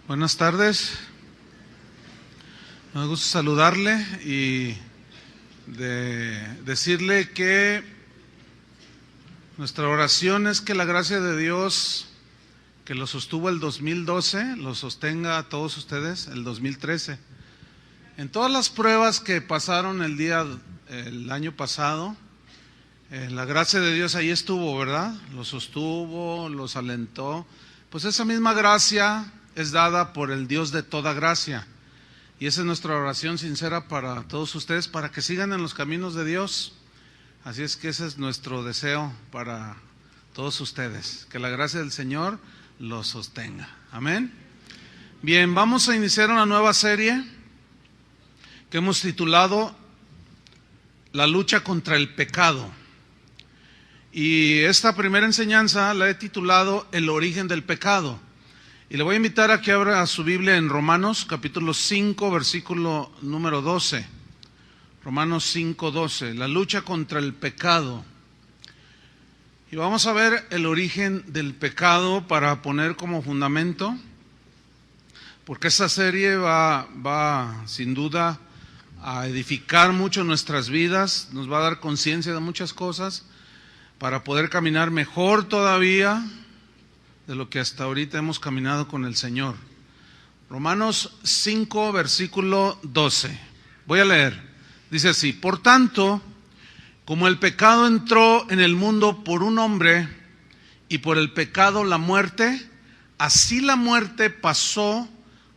Buenas tardes. Me gusta saludarle y decirle que nuestra oración es que la gracia de Dios, que lo sostuvo el 2012, lo sostenga a todos ustedes el 2013. En todas las pruebas que pasaron el año pasado, la gracia de Dios ahí estuvo, ¿verdad? Los sostuvo, los alentó. Pues esa misma gracia es dada por el Dios de toda gracia. Y esa es nuestra oración sincera para todos ustedes, para que sigan en los caminos de Dios. Así es que ese es nuestro deseo para todos ustedes, que la gracia del Señor los sostenga. Amén. Bien, vamos a iniciar una nueva serie que hemos titulado La lucha contra el pecado. Y esta primera enseñanza la he titulado El origen del pecado. Y le voy a invitar a que abra su Biblia en Romanos capítulo 5, versículo número 12. Romanos 5, 12, la lucha contra el pecado. Y vamos a ver el origen del pecado para poner como fundamento, porque esta serie va sin duda a edificar mucho nuestras vidas, nos va a dar conciencia de muchas cosas, para poder caminar mejor todavía de lo que hasta ahorita hemos caminado con el Señor. Romanos 5, versículo 12. Voy a leer. Dice así: por tanto, como el pecado entró en el mundo por un hombre, y por el pecado la muerte, así la muerte pasó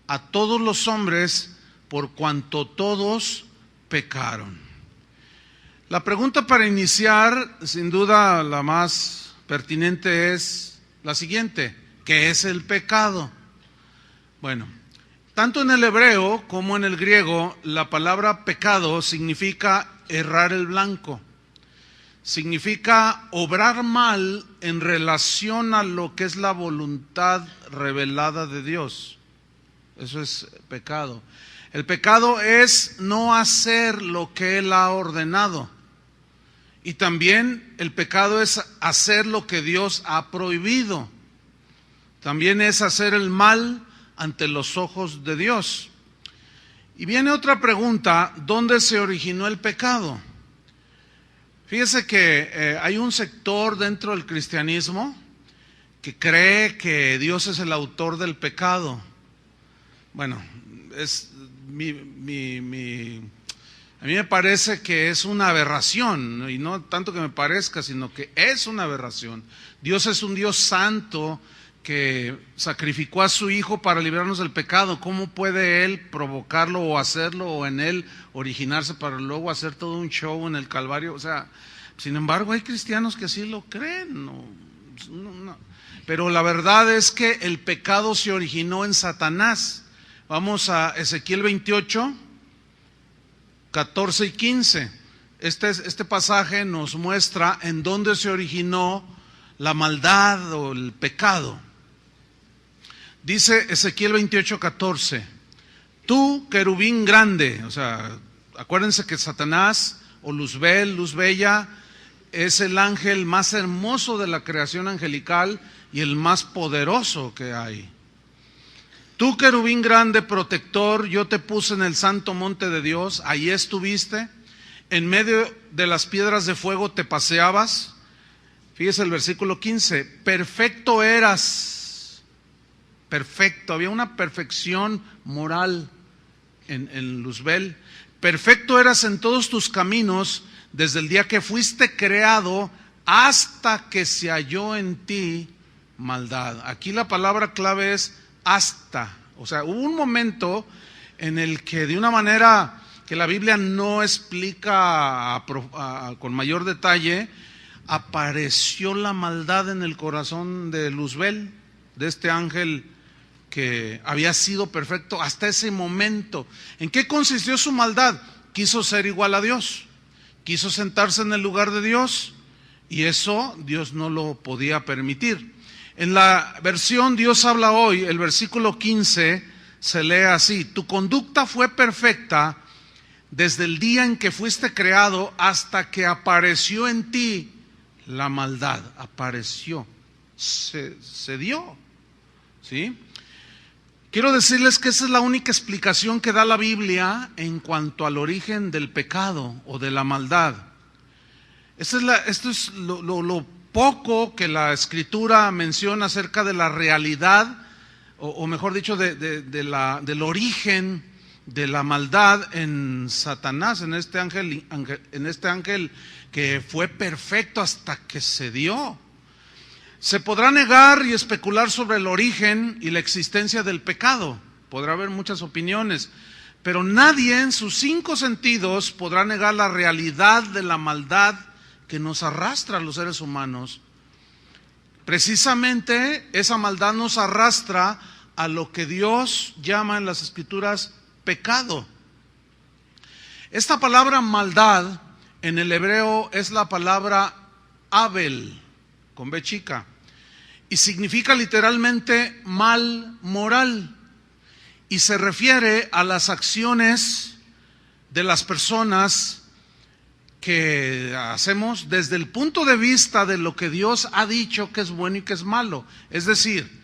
a todos los hombres, por cuanto todos pecaron. La pregunta para iniciar, sin duda la más pertinente, es la siguiente: ¿qué es el pecado? Bueno, tanto en el hebreo como en el griego, la palabra pecado significa errar el blanco. Significa obrar mal en relación a lo que es la voluntad revelada de Dios. Eso es pecado. El pecado es no hacer lo que Él ha ordenado. Y también el pecado es hacer lo que Dios ha prohibido. También es hacer el mal ante los ojos de Dios. Y viene otra pregunta: ¿dónde se originó el pecado? Fíjese que hay un sector dentro del cristianismo que cree que Dios es el autor del pecado. Bueno, a mí me parece que es una aberración, y no tanto que me parezca, sino que es una aberración. Dios es un Dios santo que sacrificó a su Hijo para librarnos del pecado. ¿Cómo puede Él provocarlo o hacerlo, o en Él originarse para luego hacer todo un show en el Calvario? O sea, sin embargo, hay cristianos que así lo creen. No. Pero la verdad es que el pecado se originó en Satanás. Vamos a Ezequiel 28, 14 y 15. Este pasaje nos muestra en dónde se originó la maldad o el pecado. Dice Ezequiel 28, 14: tú, querubín grande, o sea, acuérdense que Satanás o Luzbel, luz bella, es el ángel más hermoso de la creación angelical y el más poderoso que hay. Tú, querubín grande, protector, yo te puse en el santo monte de Dios, ahí estuviste, en medio de las piedras de fuego te paseabas. Fíjese el versículo 15, perfecto eras, perfecto, había una perfección moral en Luzbel. Perfecto eras en todos tus caminos, desde el día que fuiste creado hasta que se halló en ti maldad. Aquí la palabra clave es hasta. O sea, hubo un momento en el que, de una manera que la Biblia no explica con mayor detalle, apareció la maldad en el corazón de Luzbel, de este ángel que había sido perfecto hasta ese momento. ¿En qué consistió su maldad? Quiso ser igual a Dios, quiso sentarse en el lugar de Dios, y eso Dios no lo podía permitir. En la versión Dios habla hoy, el versículo 15 se lee así: tu conducta fue perfecta desde el día en que fuiste creado hasta que apareció en ti la maldad. Apareció, se dio, ¿sí? Quiero decirles que esa es la única explicación que da la Biblia en cuanto al origen del pecado o de la maldad. Esto es lo poco que la Escritura menciona acerca de la realidad, o mejor dicho, del origen de la maldad en Satanás, en este ángel que fue perfecto hasta que se dio. Se podrá negar y especular sobre el origen y la existencia del pecado. Podrá haber muchas opiniones, pero nadie en sus 5 sentidos podrá negar la realidad de la maldad que nos arrastra a los seres humanos. Precisamente esa maldad nos arrastra a lo que Dios llama en las Escrituras pecado. Esta palabra maldad en el hebreo es la palabra Abel, con B chica, y significa literalmente mal moral, y se refiere a las acciones de las personas que hacemos desde el punto de vista de lo que Dios ha dicho que es bueno y que es malo. Es decir,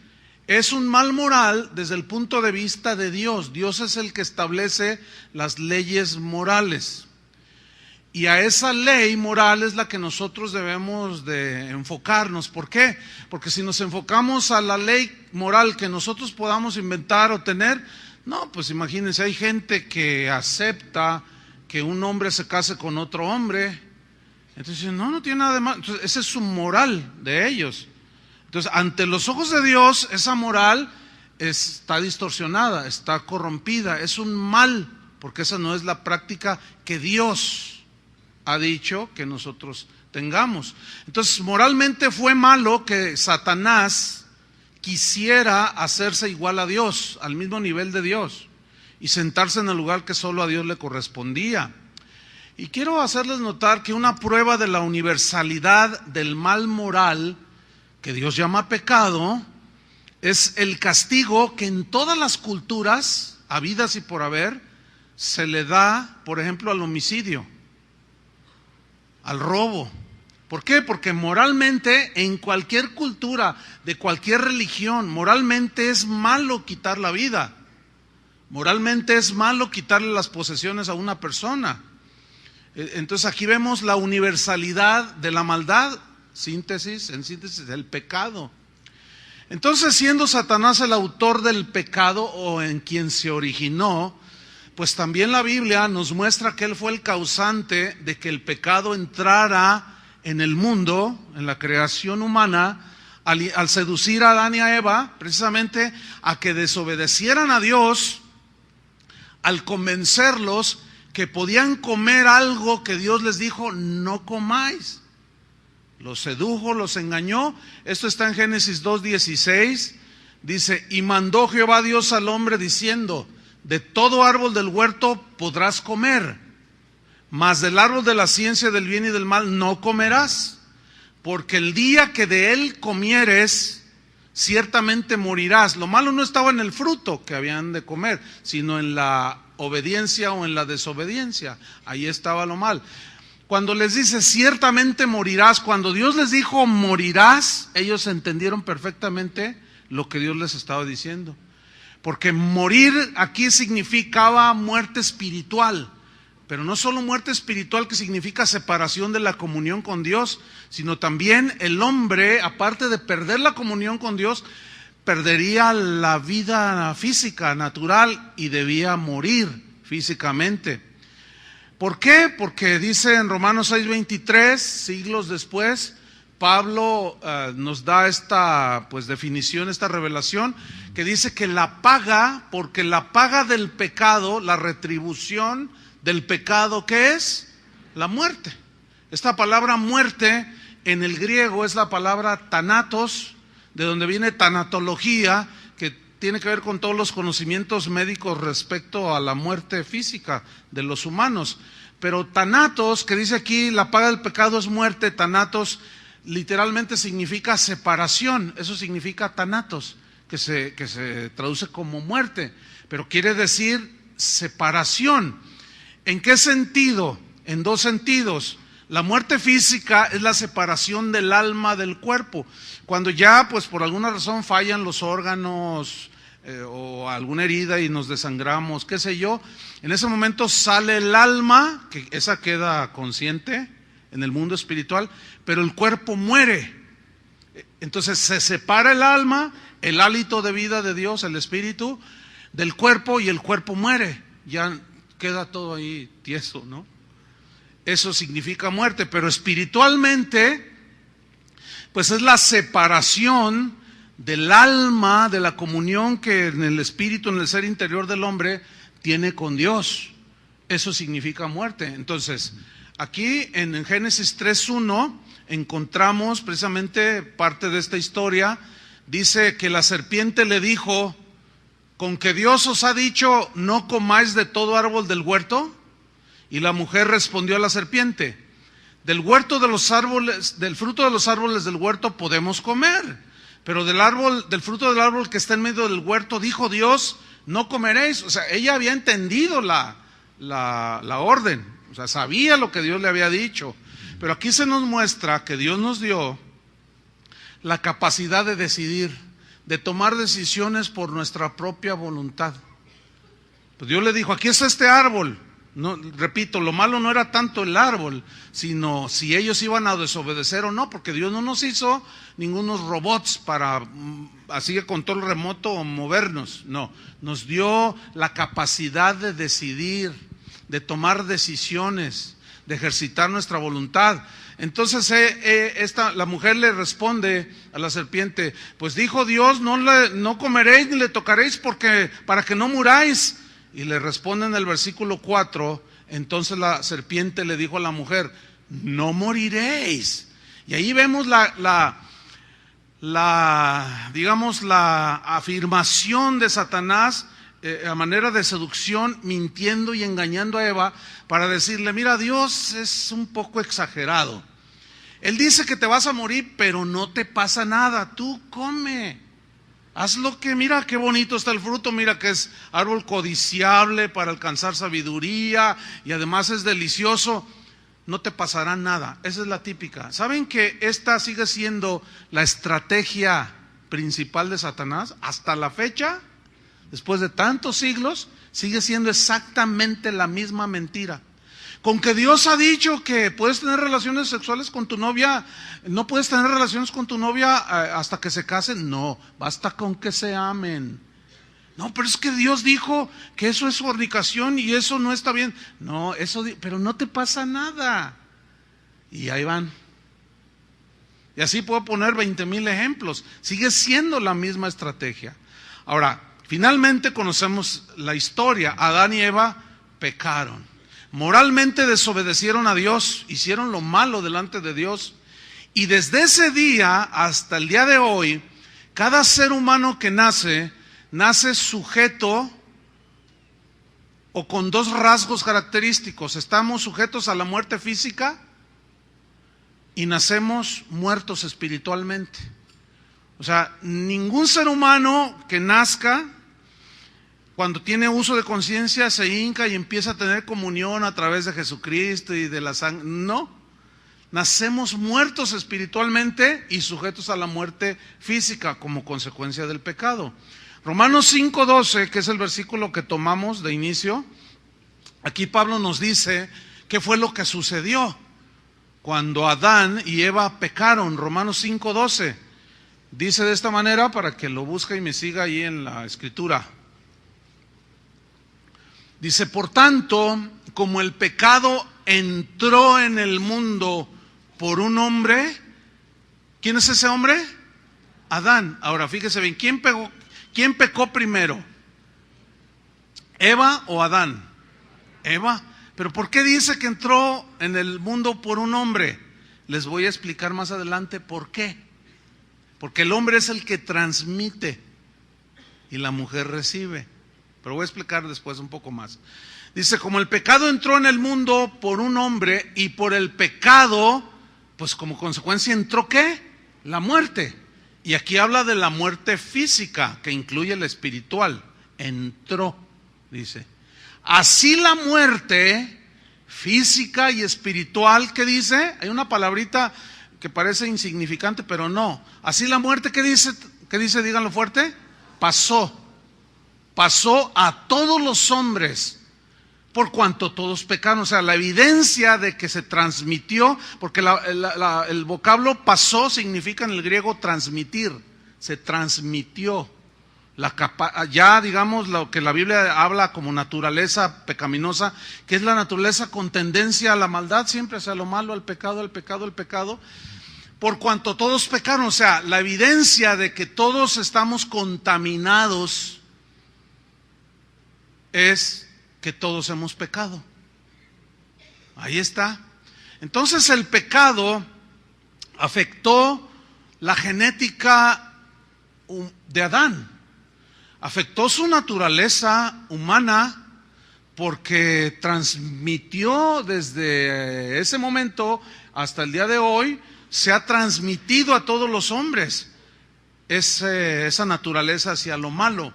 es un mal moral desde el punto de vista de Dios. Dios es el que establece las leyes morales. Y a esa ley moral es la que nosotros debemos de enfocarnos. ¿Por qué? Porque si nos enfocamos a la ley moral que nosotros podamos inventar o tener, no, pues imagínense, hay gente que acepta que un hombre se case con otro hombre. Entonces, no tiene nada de malo. Entonces, esa es su moral de ellos. Entonces, ante los ojos de Dios, esa moral está distorsionada, está corrompida, es un mal, porque esa no es la práctica que Dios ha dicho que nosotros tengamos. Entonces, moralmente fue malo que Satanás quisiera hacerse igual a Dios, al mismo nivel de Dios, y sentarse en el lugar que solo a Dios le correspondía. Y quiero hacerles notar que una prueba de la universalidad del mal moral, que Dios llama pecado, es el castigo que en todas las culturas, habidas y por haber, se le da, por ejemplo, al homicidio, al robo. ¿Por qué? Porque moralmente, en cualquier cultura, de cualquier religión, moralmente es malo quitar la vida. Moralmente es malo quitarle las posesiones a una persona. Entonces aquí vemos la universalidad de la maldad, en síntesis, del pecado. Entonces, siendo Satanás el autor del pecado o en quien se originó, pues también la Biblia nos muestra que él fue el causante de que el pecado entrara en el mundo, en la creación humana, al seducir a Adán y a Eva, precisamente a que desobedecieran a Dios, al convencerlos que podían comer algo que Dios les dijo, no comáis. Los sedujo, los engañó. Esto está en Génesis 2:16. Dice, y mandó Jehová Dios al hombre diciendo, de todo árbol del huerto podrás comer, mas del árbol de la ciencia del bien y del mal no comerás, porque el día que de él comieres, ciertamente morirás. Lo malo no estaba en el fruto que habían de comer, sino en la obediencia o en la desobediencia. Ahí estaba lo mal. Cuando les dice ciertamente morirás, cuando Dios les dijo morirás, ellos entendieron perfectamente lo que Dios les estaba diciendo. Porque morir aquí significaba muerte espiritual, pero no solo muerte espiritual que significa separación de la comunión con Dios, sino también el hombre, aparte de perder la comunión con Dios, perdería la vida física, natural, y debía morir físicamente. ¿Por qué? Porque dice en Romanos 6:23, siglos después, Pablo nos da esta definición, esta revelación, que dice que la paga, porque la paga del pecado, la retribución del pecado, ¿qué es? La muerte. Esta palabra muerte en el griego es la palabra thanatos, de donde viene tanatología, que tiene que ver con todos los conocimientos médicos respecto a la muerte física de los humanos. Pero thanatos, que dice aquí, la paga del pecado es muerte, thanatos literalmente significa separación, eso significa thanatos, que se traduce como muerte, pero quiere decir separación. ¿En qué sentido? En dos sentidos. La muerte física es la separación del alma del cuerpo. Cuando ya, por alguna razón fallan los órganos o alguna herida y nos desangramos, qué sé yo, en ese momento sale el alma, que esa queda consciente en el mundo espiritual, pero el cuerpo muere. Entonces se separa el alma, el hálito de vida de Dios, el espíritu, del cuerpo, y el cuerpo muere. Ya queda todo ahí tieso, ¿no? Eso significa muerte, pero espiritualmente, pues es la separación del alma, de la comunión que en el espíritu, en el ser interior del hombre, tiene con Dios. Eso significa muerte. Entonces, aquí en Génesis 3:1 encontramos precisamente parte de esta historia. Dice que la serpiente le dijo: ¿con que Dios os ha dicho no comáis de todo árbol del huerto? Y la mujer respondió a la serpiente: del huerto de los árboles, del fruto de los árboles del huerto podemos comer, pero del fruto del árbol que está en medio del huerto, dijo Dios, no comeréis. O sea, ella había entendido la orden, o sea, sabía lo que Dios le había dicho. Pero aquí se nos muestra que Dios nos dio la capacidad de decidir, de tomar decisiones por nuestra propia voluntad. Pues Dios le dijo: aquí está este árbol. No, repito, lo malo no era tanto el árbol, sino si ellos iban a desobedecer o no, porque Dios no nos hizo ningunos robots para así a control remoto o movernos. No, nos dio la capacidad de decidir, de tomar decisiones, de ejercitar nuestra voluntad. Entonces la mujer le responde a la serpiente: pues dijo Dios, no comeréis ni le tocaréis para que no muráis. Y le responde en el versículo 4, entonces la serpiente le dijo a la mujer: no moriréis. Y ahí vemos digamos, la afirmación de Satanás a manera de seducción, mintiendo y engañando a Eva para decirle: mira, Dios es un poco exagerado. Él dice que te vas a morir, pero no te pasa nada, tú come. Haz lo que, mira qué bonito está el fruto, mira que es árbol codiciable para alcanzar sabiduría y además es delicioso, no te pasará nada. Esa es la típica. ¿Saben que esta sigue siendo la estrategia principal de Satanás? Hasta la fecha, después de tantos siglos, sigue siendo exactamente la misma mentira. Con que Dios ha dicho que puedes tener relaciones sexuales con tu novia, no puedes tener relaciones con tu novia hasta que se casen. No, basta con que se amen. No, pero es que Dios dijo que eso es fornicación y eso no está bien. No, pero no te pasa nada. Y ahí van. Y así puedo poner 20,000 ejemplos. Sigue siendo la misma estrategia. Ahora, finalmente conocemos la historia. Adán y Eva pecaron. Moralmente desobedecieron a Dios, hicieron lo malo delante de Dios. Y desde ese día hasta el día de hoy, cada ser humano que nace sujeto o con dos rasgos característicos. Estamos sujetos a la muerte física y nacemos muertos espiritualmente. O sea, ningún ser humano que nazca, cuando tiene uso de conciencia, se hinca y empieza a tener comunión a través de Jesucristo y de la sangre. No, nacemos muertos espiritualmente y sujetos a la muerte física como consecuencia del pecado. Romanos 5:12, que es el versículo que tomamos de inicio, aquí Pablo nos dice qué fue lo que sucedió cuando Adán y Eva pecaron. Romanos 5:12 dice de esta manera, para que lo busque y me siga ahí en la escritura. Dice: por tanto, como el pecado entró en el mundo por un hombre, ¿quién es ese hombre? Adán. Ahora fíjese bien, ¿quién pecó primero? ¿Eva o Adán? Eva. ¿Pero por qué dice que entró en el mundo por un hombre? Les voy a explicar más adelante por qué. Porque el hombre es el que transmite y la mujer recibe. Pero voy a explicar después un poco más. Dice: como el pecado entró en el mundo por un hombre, y por el pecado, pues como consecuencia entró ¿qué? La muerte. Y aquí habla de la muerte física, que incluye la espiritual. Entró, dice. Así la muerte física y espiritual, ¿qué dice? Hay una palabrita que parece insignificante, pero no. Así la muerte, ¿qué dice? ¿Qué dice? Díganlo fuerte. Pasó. pasó a todos los hombres, por cuanto todos pecaron. O sea, la evidencia de que se transmitió, porque el vocablo pasó significa en el griego transmitir, se transmitió. Ya digamos lo que la Biblia habla como naturaleza pecaminosa, que es la naturaleza con tendencia a la maldad, siempre hacia lo malo, al pecado, al pecado, al pecado. Por cuanto todos pecaron, o sea, la evidencia de que todos estamos contaminados es que todos hemos pecado. Ahí está. Entonces el pecado afectó la genética de Adán, afectó su naturaleza humana, porque transmitió desde ese momento hasta el día de hoy, se ha transmitido a todos los hombres esa naturaleza hacia lo malo.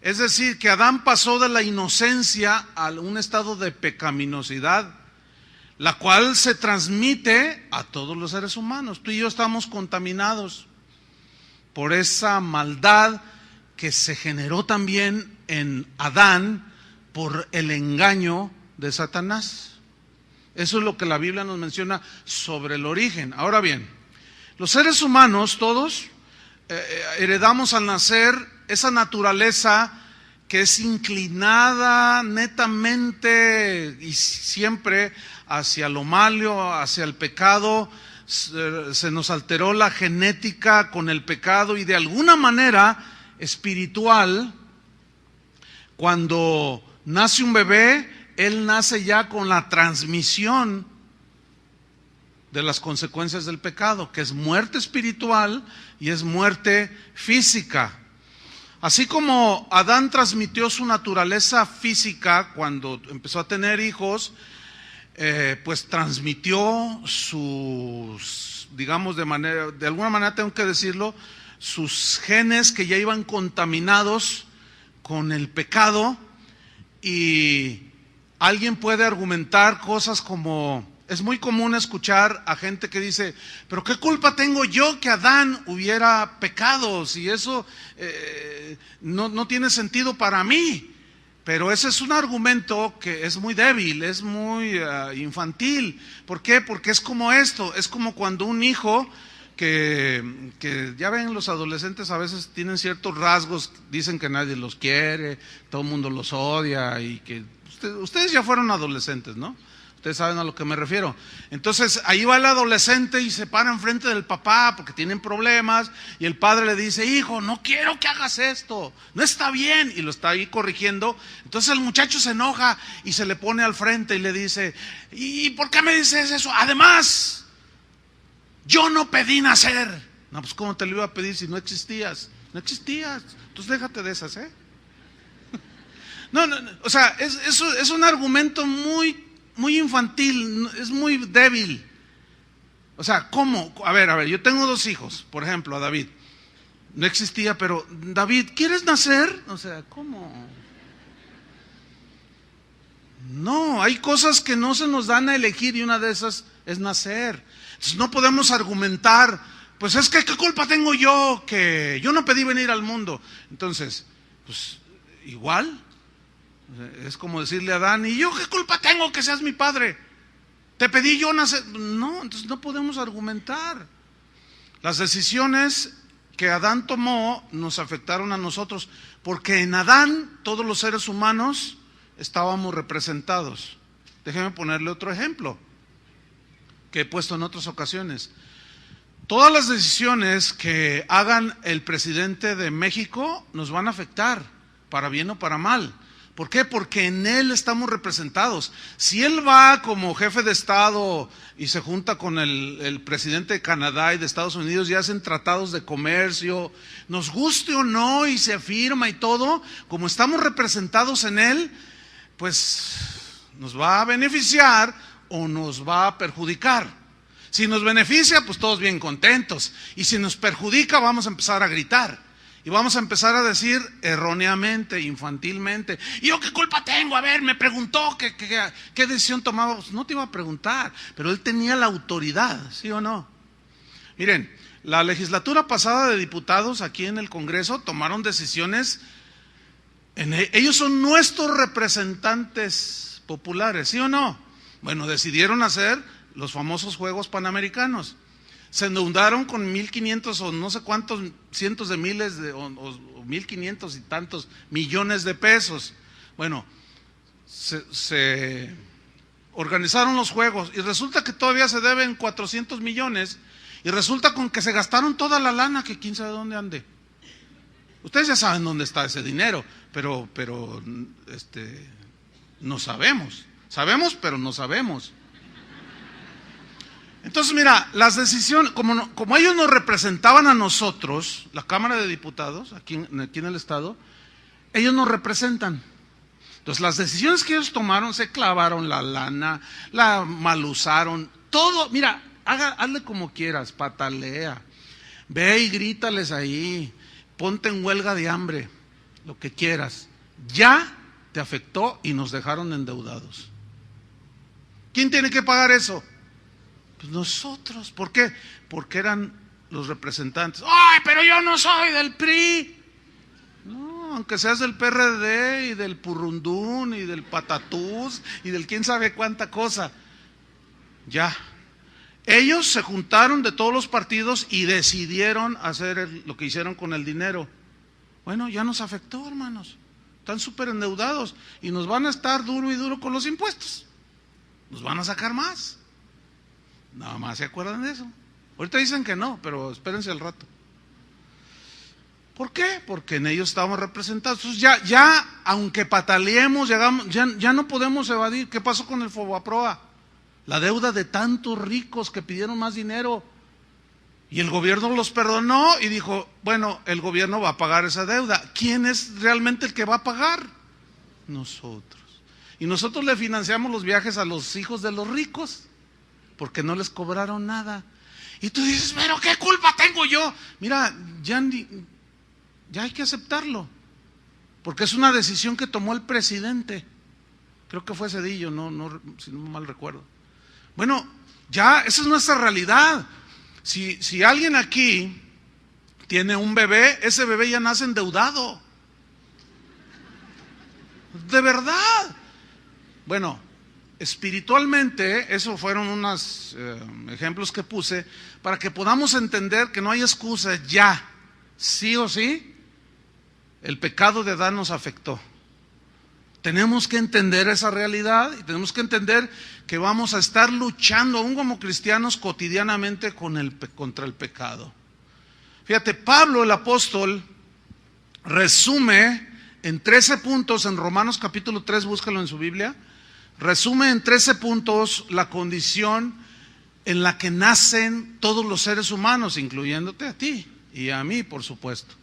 Es decir, que Adán pasó de la inocencia a un estado de pecaminosidad, la cual se transmite a todos los seres humanos. Tú y yo estamos contaminados por esa maldad que se generó también en Adán por el engaño de Satanás. Eso es lo que la Biblia nos menciona sobre el origen. Ahora bien, los seres humanos todos heredamos al nacer esa naturaleza que es inclinada netamente y siempre hacia lo malo, hacia el pecado. Se nos alteró la genética con el pecado y de alguna manera espiritual, cuando nace un bebé, él nace ya con la transmisión de las consecuencias del pecado, que es muerte espiritual y es muerte física. Así como Adán transmitió su naturaleza física cuando empezó a tener hijos, pues transmitió sus, digamos de alguna manera tengo que decirlo, sus genes que ya iban contaminados con el pecado. Y alguien puede argumentar cosas como, es muy común escuchar a gente que dice, pero ¿qué culpa tengo yo que Adán hubiera pecado? Si eso no tiene sentido para mí. Pero ese es un argumento que es muy débil, es muy infantil. ¿Por qué? Porque es como esto, es como cuando un hijo que ya ven, los adolescentes a veces tienen ciertos rasgos, dicen que nadie los quiere, todo el mundo los odia y que ustedes ya fueron adolescentes, ¿no? Ustedes saben a lo que me refiero. Entonces ahí va el adolescente y se para enfrente del papá porque tienen problemas y el padre le dice, hijo, no quiero que hagas esto, no está bien, y lo está ahí corrigiendo. Entonces el muchacho se enoja y se le pone al frente y le dice, ¿y por qué me dices eso? Además, yo no pedí nacer. No, pues ¿cómo te lo iba a pedir si no existías? No existías. Entonces déjate de esas, ¿eh? No, o sea, es un argumento muy infantil, es muy débil. O sea, ¿cómo? A ver, yo tengo 2 hijos, por ejemplo, a David. No existía, pero David, ¿quieres nacer? O sea, ¿cómo? No, hay cosas que no se nos dan a elegir y una de esas es nacer. Entonces no podemos argumentar, pues es que ¿qué culpa tengo yo que yo no pedí venir al mundo? Entonces, pues igual, es como decirle a Adán, ¿y yo qué culpa tengo que seas mi padre? ¿Te pedí yo nacer? No, entonces no podemos argumentar. Las decisiones que Adán tomó nos afectaron a nosotros, porque en Adán todos los seres humanos estábamos representados. Déjeme ponerle otro ejemplo que he puesto en otras ocasiones. Todas las decisiones que hagan el presidente de México nos van a afectar, para bien o para mal. ¿Por qué? Porque en él estamos representados. Si él va como jefe de Estado y se junta con el presidente de Canadá y de Estados Unidos y hacen tratados de comercio, nos guste o no, y se firma y todo, como estamos representados en él, pues nos va a beneficiar o nos va a perjudicar. Si nos beneficia, pues todos bien contentos. Y si nos perjudica, vamos a empezar a gritar. Y vamos a empezar a decir erróneamente, infantilmente, ¿y yo qué culpa tengo? A ver, me preguntó qué decisión tomaba. Pues no te iba a preguntar, pero él tenía la autoridad, ¿sí o no? Miren, la legislatura pasada de diputados aquí en el Congreso tomaron decisiones Ellos son nuestros representantes populares, ¿sí o no? Bueno, decidieron hacer los famosos Juegos Panamericanos. Se endeudaron con 1.500 o no sé cuántos cientos de miles o 1.500 y tantos millones de pesos. Bueno, se organizaron los juegos y resulta que todavía se deben 400 millones y resulta con que se gastaron toda la lana, que quién sabe dónde ande. Ustedes ya saben dónde está ese dinero, pero no sabemos. Sabemos, pero no sabemos. Entonces, mira, las decisiones, como ellos nos representaban a nosotros, la Cámara de Diputados, aquí en el Estado, ellos nos representan. Entonces, las decisiones que ellos tomaron, se clavaron la lana, la malusaron, todo. Mira, hazle como quieras, patalea, ve y grítales ahí, ponte en huelga de hambre, lo que quieras. Ya te afectó y nos dejaron endeudados. ¿Quién tiene que pagar eso? Pues nosotros. ¿Por qué? Porque eran los representantes. ¡Ay, pero yo no soy del PRI! No, aunque seas del PRD y del Purrundún y del Patatús y del quién sabe cuánta cosa. Ya. Ellos se juntaron de todos los partidos y decidieron hacer lo que hicieron con el dinero. Bueno, ya nos afectó, hermanos. Están súper endeudados y nos van a estar duro y duro con los impuestos. Nos van a sacar más. Nada más se acuerdan de eso. Ahorita dicen que no, pero espérense al rato. ¿Por qué? Porque en ellos estamos representados. Entonces ya aunque pataleemos, ya no podemos evadir. ¿Qué pasó con el Fobaproa? La deuda de tantos ricos que pidieron más dinero. Y el gobierno los perdonó y dijo, bueno, el gobierno va a pagar esa deuda. ¿Quién es realmente el que va a pagar? Nosotros. Y nosotros le financiamos los viajes a los hijos de los ricos, porque no les cobraron nada. Y tú dices, pero ¿qué culpa tengo yo? Mira, ya hay que aceptarlo, porque es una decisión que tomó el presidente. Creo que fue Zedillo, si no mal recuerdo. Bueno, ya esa es nuestra realidad. Si alguien aquí tiene un bebé, ese bebé ya nace endeudado. De verdad. Bueno, espiritualmente, esos fueron unos ejemplos que puse para que podamos entender que no hay excusa. Ya, sí o sí, el pecado de Adán nos afectó. Tenemos que entender esa realidad y tenemos que entender que vamos a estar luchando, aún como cristianos, cotidianamente contra el pecado. Fíjate, Pablo el apóstol resume en 13 puntos, en Romanos capítulo 3, búscalo en su Biblia, resume en 13 puntos la condición en la que nacen todos los seres humanos, incluyéndote a ti y a mí, por supuesto.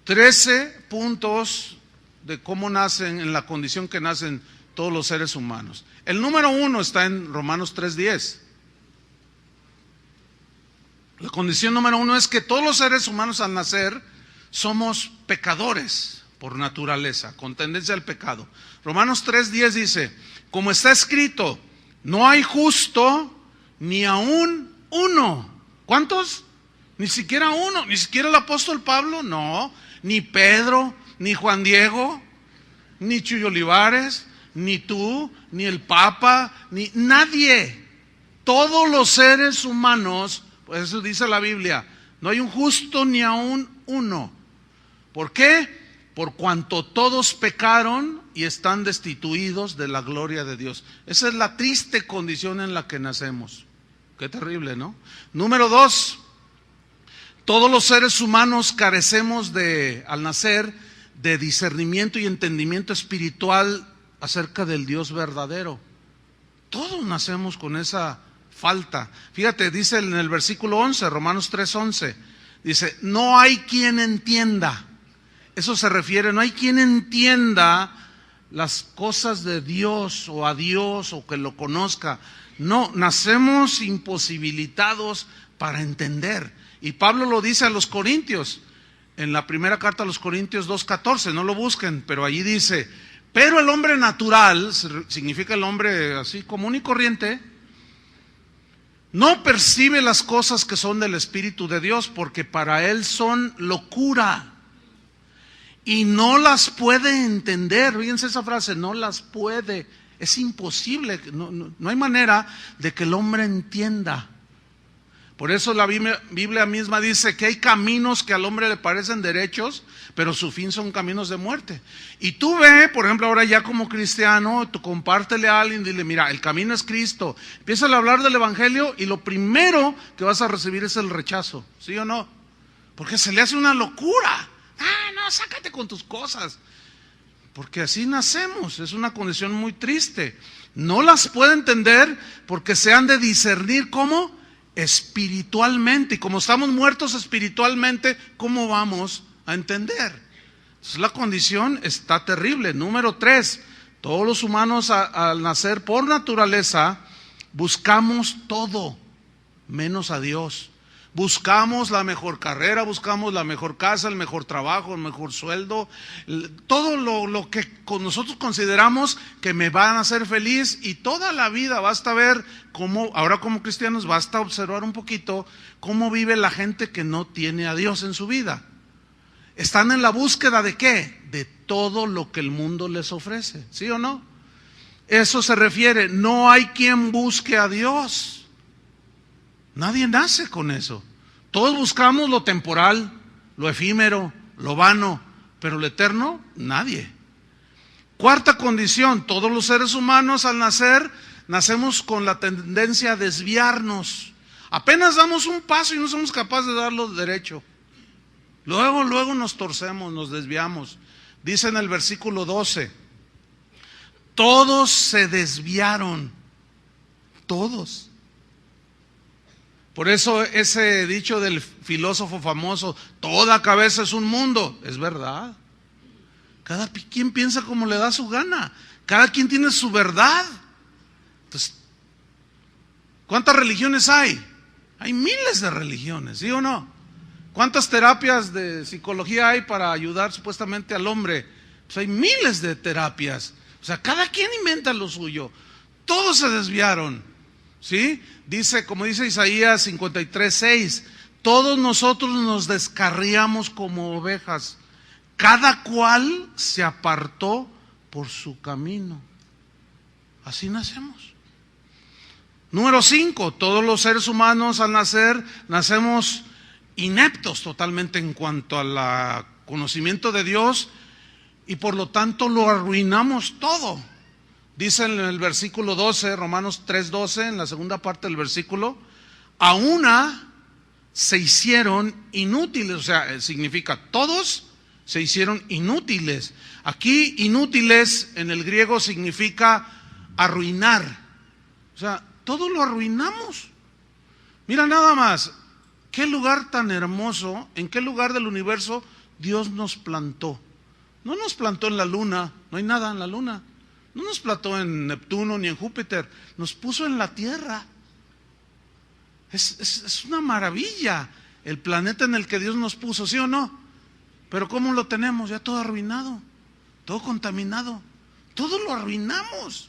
13 puntos de cómo nacen, en la condición que nacen todos los seres humanos. El número 1 está en Romanos 3:10. La condición número 1 es que todos los seres humanos al nacer somos pecadores por naturaleza, con tendencia al pecado. Romanos 3:10 dice, como está escrito, no hay justo ni aún uno. ¿Cuántos? Ni siquiera uno, ni siquiera el apóstol Pablo, no, ni Pedro, ni Juan Diego, ni Chuy Olivares, ni tú, ni el Papa, ni nadie. Todos los seres humanos, pues eso dice la Biblia, no hay un justo ni aún uno. ¿Por qué? Por cuanto todos pecaron y están destituidos de la gloria de Dios. Esa es la triste condición en la que nacemos. Qué terrible, ¿no? Número 2, todos los seres humanos carecemos al nacer, de discernimiento y entendimiento espiritual acerca del Dios verdadero. Todos nacemos con esa falta. Fíjate, dice en el versículo 11, Romanos 3:11, dice, no hay quien entienda. Eso se refiere, no hay quien entienda las cosas de Dios o a Dios o que lo conozca. No, nacemos imposibilitados para entender. Y Pablo lo dice a los Corintios, en la primera carta a los Corintios 2:14, no lo busquen, pero allí dice, pero el hombre natural, significa el hombre así común y corriente, no percibe las cosas que son del Espíritu de Dios, porque para él son locura y no las puede entender. Fíjense esa frase, no las puede. Es imposible, no hay manera de que el hombre entienda. Por eso la Biblia misma dice que hay caminos que al hombre le parecen derechos, pero su fin son caminos de muerte. Y tú ve, por ejemplo, ahora ya como cristiano, tú compártele a alguien, dile, mira, el camino es Cristo. Empieza a hablar del evangelio y lo primero que vas a recibir es el rechazo, ¿sí o no? Porque se le hace una locura. No, sácate con tus cosas. Porque así nacemos, es una condición muy triste. No las puede entender porque se han de discernir ¿cómo? Espiritualmente. Y como estamos muertos espiritualmente, ¿cómo vamos a entender? Entonces la condición está terrible. Número 3, todos los humanos al nacer por naturaleza buscamos todo menos a Dios. Buscamos la mejor carrera, buscamos la mejor casa, el mejor trabajo, el mejor sueldo, todo lo que nosotros consideramos que me van a hacer feliz, y toda la vida basta ver cómo, ahora como cristianos, basta observar un poquito cómo vive la gente que no tiene a Dios en su vida. Están en la búsqueda ¿de qué? De todo lo que el mundo les ofrece, ¿sí o no? Eso se refiere, no hay quien busque a Dios. Nadie nace con eso. Todos buscamos lo temporal, lo efímero, lo vano, pero lo eterno, nadie. 4ª condición, todos los seres humanos al nacer, nacemos con la tendencia a desviarnos. Apenas damos un paso y no somos capaces de darlo derecho. Luego nos torcemos, nos desviamos. Dice en el versículo 12, todos se desviaron, todos. Por eso ese dicho del filósofo famoso, toda cabeza es un mundo, es verdad. Cada quien piensa como le da su gana, cada quien tiene su verdad. Entonces, ¿cuántas religiones hay? Hay miles de religiones, ¿sí o no? ¿Cuántas terapias de psicología hay para ayudar supuestamente al hombre? Pues hay miles de terapias. O sea, cada quien inventa lo suyo. Todos se desviaron, ¿sí? Dice, como dice Isaías 53:6, todos nosotros nos descarriamos como ovejas, cada cual se apartó por su camino. Así nacemos. Número 5, todos los seres humanos al nacer, nacemos ineptos totalmente en cuanto al conocimiento de Dios, y por lo tanto lo arruinamos todo. Dice en el versículo 12, Romanos 3:12, en la segunda parte del versículo, a una se hicieron inútiles, o sea, significa todos se hicieron inútiles. Aquí inútiles en el griego significa arruinar, o sea, todo lo arruinamos. Mira nada más, qué lugar tan hermoso, en qué lugar del universo Dios nos plantó. No nos plantó en la luna, no hay nada en la luna. No nos plantó en Neptuno ni en Júpiter, nos puso en la Tierra. Es una maravilla el planeta en el que Dios nos puso, ¿sí o no? Pero ¿cómo lo tenemos? Ya todo arruinado, todo contaminado, todo lo arruinamos.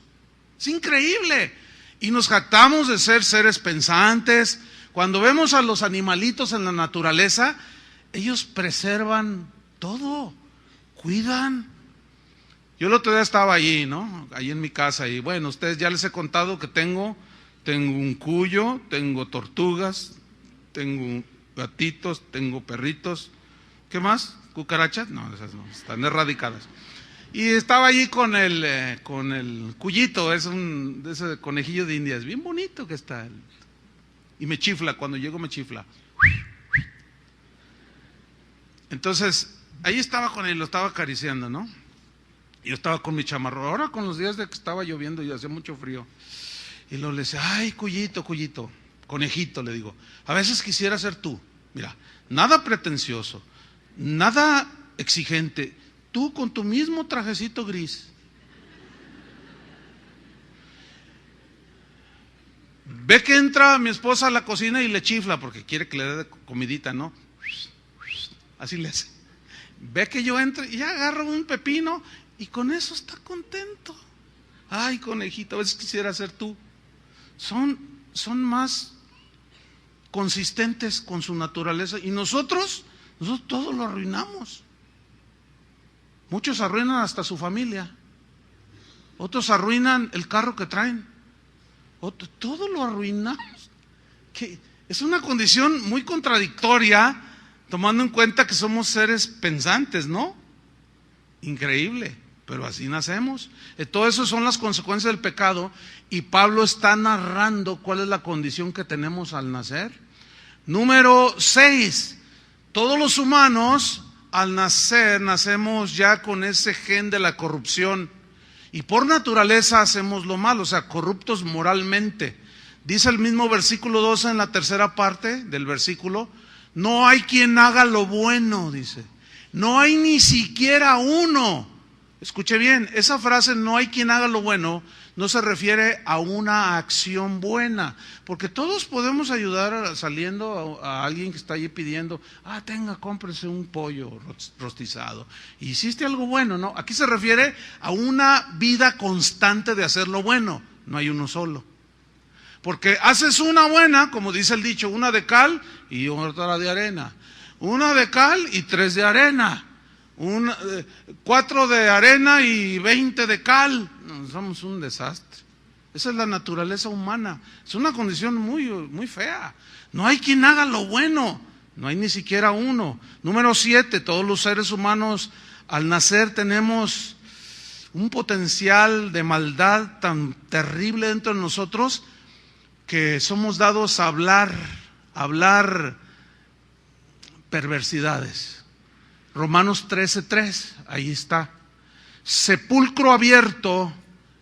Es increíble. Y nos jactamos de ser seres pensantes. Cuando vemos a los animalitos en la naturaleza, ellos preservan todo, cuidan. Yo el otro día estaba allí, ¿no? Allí en mi casa, y bueno, ustedes ya les he contado que tengo un cuyo, tengo tortugas, tengo gatitos, tengo perritos. ¿Qué más? ¿Cucarachas? No, esas no, están erradicadas. Y estaba allí con el cuyito, ese conejillo de Indias, bien bonito que está. Y me chifla, cuando llego me chifla. Entonces, ahí estaba con él, lo estaba acariciando, ¿no? Yo estaba con mi chamarro, ahora con los días de que estaba lloviendo y hacía mucho frío. Y luego le decía, ay, cuyito, conejito, le digo, a veces quisiera ser tú. Mira, nada pretencioso, nada exigente, tú con tu mismo trajecito gris. Ve que entra mi esposa a la cocina y le chifla porque quiere que le dé comidita, ¿no? Así le hace. Ve que yo entro y ya agarro un pepino y con eso está contento. Ay, conejito, a veces quisiera ser tú. Son más consistentes con su naturaleza y nosotros todo lo arruinamos. Muchos arruinan hasta su familia. Otros arruinan el carro que traen. Todo lo arruinamos. Es una condición muy contradictoria, tomando en cuenta que somos seres pensantes, ¿no? Increíble, pero así nacemos. Todo eso son las consecuencias del pecado, y Pablo está narrando cuál es la condición que tenemos al nacer. Número 6, todos los humanos al nacer nacemos ya con ese gen de la corrupción, y por naturaleza hacemos lo malo, o sea, corruptos moralmente. Dice el mismo versículo 12 en la tercera parte del versículo: no hay quien haga lo bueno, dice. No hay ni siquiera uno. Escuche bien, esa frase, no hay quien haga lo bueno, no se refiere a una acción buena, porque todos podemos ayudar saliendo a alguien que está allí pidiendo: tenga, cómprese un pollo rostizado. Hiciste algo bueno, ¿no? Aquí se refiere a una vida constante de hacer lo bueno. No hay uno solo. Porque haces una buena, como dice el dicho, una de cal y otra de arena. Una de cal y 3 de arena. 4 de arena y 20 de cal. Somos un desastre. Esa es la naturaleza humana. Es una condición muy, muy fea. No hay quien haga lo bueno. No hay ni siquiera uno. Número 7, todos los seres humanos al nacer tenemos un potencial de maldad tan terrible dentro de nosotros, que somos dados a hablar perversidades. Romanos 13:3, ahí está. Sepulcro abierto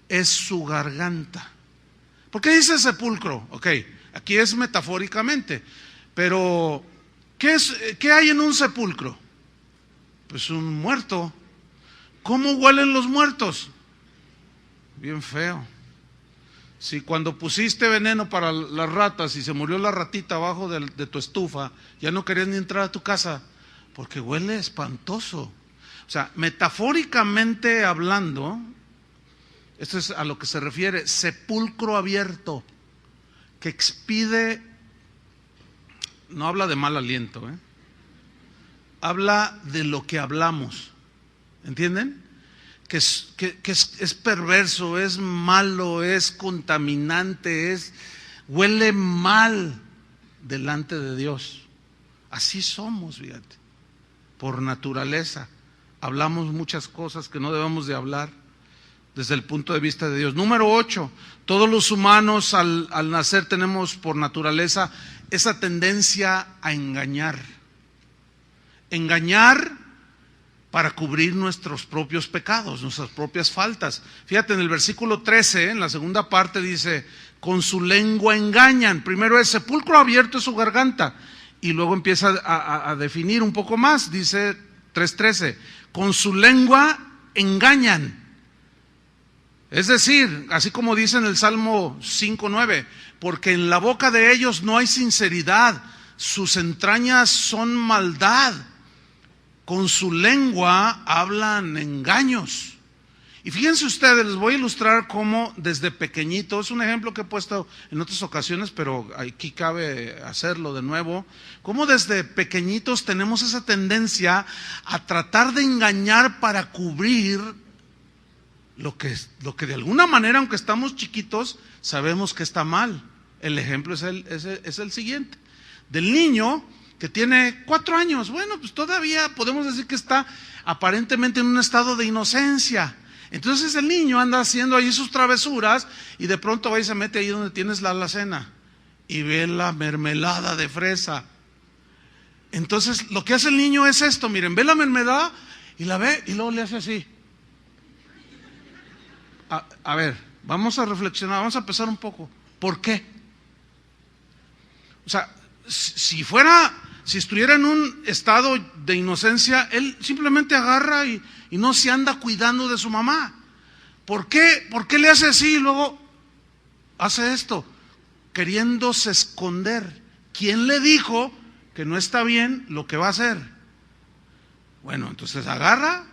es su garganta. ¿Por qué dice sepulcro? Ok, aquí es metafóricamente, pero ¿qué hay en un sepulcro? Pues un muerto. ¿Cómo huelen los muertos? Bien feo. Si cuando pusiste veneno para las ratas y se murió la ratita abajo de tu estufa, ya no querías ni entrar a tu casa, porque huele espantoso. O sea, metafóricamente hablando, esto es a lo que se refiere, sepulcro abierto, que expide, no habla de mal aliento, habla de lo que hablamos, ¿entienden? Que es perverso, es malo, es contaminante, huele mal delante de Dios. Así somos, fíjate, por naturaleza. Hablamos muchas cosas que no debemos de hablar desde el punto de vista de Dios. Número 8, todos los humanos al nacer tenemos por naturaleza esa tendencia a engañar. Engañar para cubrir nuestros propios pecados, nuestras propias faltas. Fíjate, en el versículo 13, en la segunda parte dice: con su lengua engañan. Primero es sepulcro abierto es su garganta, y luego empieza a definir un poco más, dice 3:13, con su lengua engañan. Es decir, así como dice en el Salmo 5:9, porque en la boca de ellos no hay sinceridad, sus entrañas son maldad. Con su lengua hablan engaños. Y fíjense ustedes, les voy a ilustrar cómo desde pequeñitos, un ejemplo que he puesto en otras ocasiones, pero aquí cabe hacerlo de nuevo, cómo desde pequeñitos tenemos esa tendencia a tratar de engañar para cubrir lo que de alguna manera, aunque estamos chiquitos, sabemos que está mal. El ejemplo es el siguiente, del niño que tiene 4 años, bueno, pues todavía podemos decir que está aparentemente en un estado de inocencia. Entonces el niño anda haciendo ahí sus travesuras y de pronto va y se mete ahí donde tienes la alacena y ve la mermelada de fresa. Entonces lo que hace el niño es esto, miren, ve la mermelada y la ve y luego le hace así. A ver, vamos a reflexionar, vamos a pensar un poco. ¿Por qué? O sea, si estuviera en un estado de inocencia, él simplemente agarra y no se anda cuidando de su mamá. ¿Por qué? ¿Por qué le hace así y luego hace esto? Queriéndose esconder. ¿Quién le dijo que no está bien lo que va a hacer? Bueno, entonces agarra,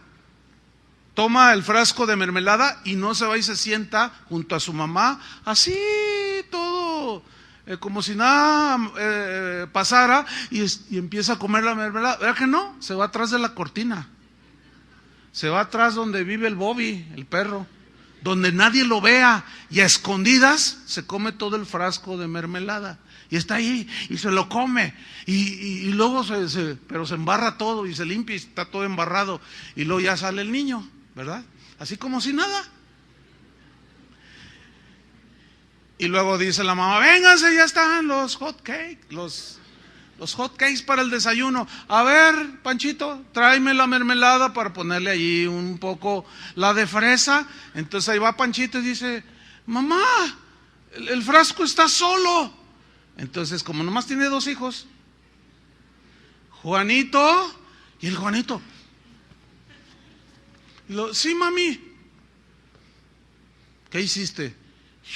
toma el frasco de mermelada y no se va y se sienta junto a su mamá, así todo como si nada pasara, y empieza a comer la mermelada. ¿Verdad que no? Se va atrás de la cortina. se va atrás donde vive el Bobby, el perro, donde nadie lo vea, y a escondidas se come todo el frasco de mermelada. Y está ahí y se lo come y luego pero se embarra todo y se limpia y está todo embarrado y luego ya sale el niño, ¿verdad? Así como si nada. Y luego dice la mamá: vénganse, ya están los hot cakes, los hot cakes para el desayuno. A ver, Panchito, tráeme la mermelada para ponerle allí un poco la de fresa. Entonces ahí va Panchito y dice: mamá, el frasco está solo. Entonces, como nomás tiene 2 hijos, Juanito, y el Juanito, sí, mami. ¿Qué hiciste?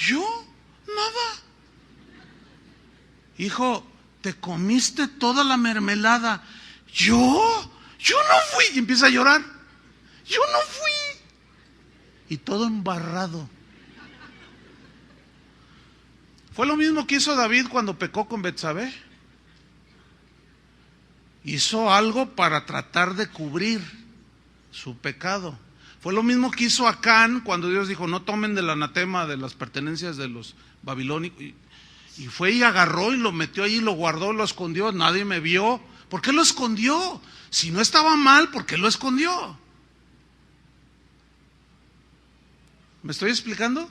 Yo, nada. Hijo, te comiste toda la mermelada. Yo no fui. Y empieza a llorar. Yo no fui. Y todo embarrado. Fue lo mismo que hizo David cuando pecó con Betsabé. Hizo algo para tratar de cubrir su pecado. Fue lo mismo que hizo Acán cuando Dios dijo: no tomen del anatema, de las pertenencias de los babilónicos. Y fue y agarró y lo metió ahí, lo guardó, lo escondió. Nadie me vio. ¿Por qué lo escondió? Si no estaba mal, ¿por qué lo escondió? ¿Me estoy explicando?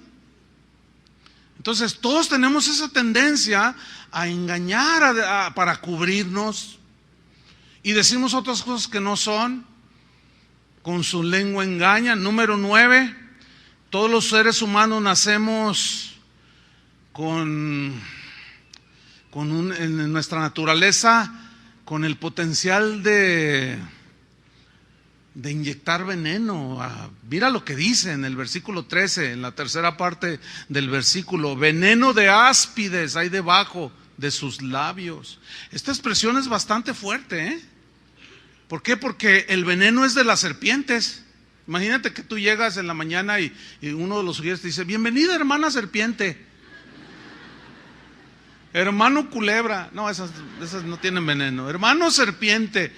Entonces todos tenemos esa tendencia a engañar para cubrirnos, y decimos otras cosas que no son. Con su lengua engañan. Número 9, todos los seres humanos nacemos en nuestra naturaleza con el potencial de inyectar veneno. Mira lo que dice en el versículo 13, en la tercera parte del versículo: veneno de áspides hay debajo de sus labios. Esta expresión es bastante fuerte, ¿eh? ¿Por qué? Porque el veneno es de las serpientes. Imagínate que tú llegas en la mañana y uno de los sugieres te dice: bienvenida, hermana serpiente, hermano culebra. No, esas no tienen veneno. Hermano serpiente.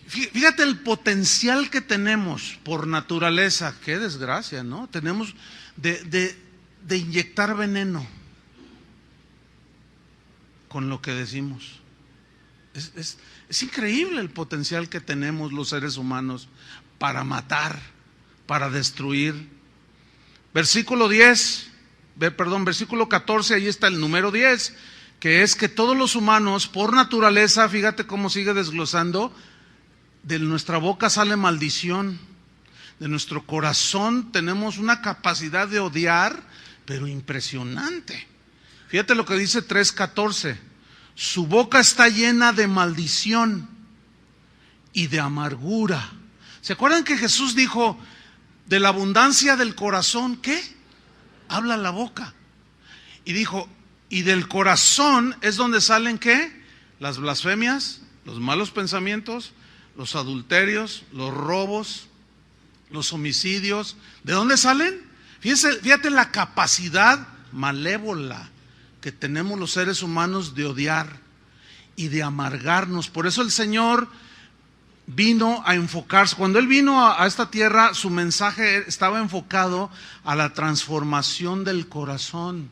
Fíjate el potencial que tenemos por naturaleza. Qué desgracia, ¿no? Tenemos de inyectar veneno con lo que decimos. Es increíble el potencial que tenemos los seres humanos para matar, para destruir. Versículo 14, ahí está el número 10, que es que todos los humanos por naturaleza, fíjate cómo sigue desglosando: de nuestra boca sale maldición, de nuestro corazón tenemos una capacidad de odiar, pero impresionante. Fíjate lo que dice 3:14: su boca está llena de maldición y de amargura. ¿Se acuerdan que Jesús dijo: de la abundancia del corazón, ¿qué? Habla la boca. Y dijo: y del corazón es donde salen, ¿qué? Las blasfemias, los malos pensamientos, los adulterios, los robos, los homicidios. ¿De dónde salen? Fíjate la capacidad malévola que tenemos los seres humanos de odiar y de amargarnos. Por eso el Señor vino a enfocarse. Cuando Él vino a esta tierra, su mensaje estaba enfocado a la transformación del corazón,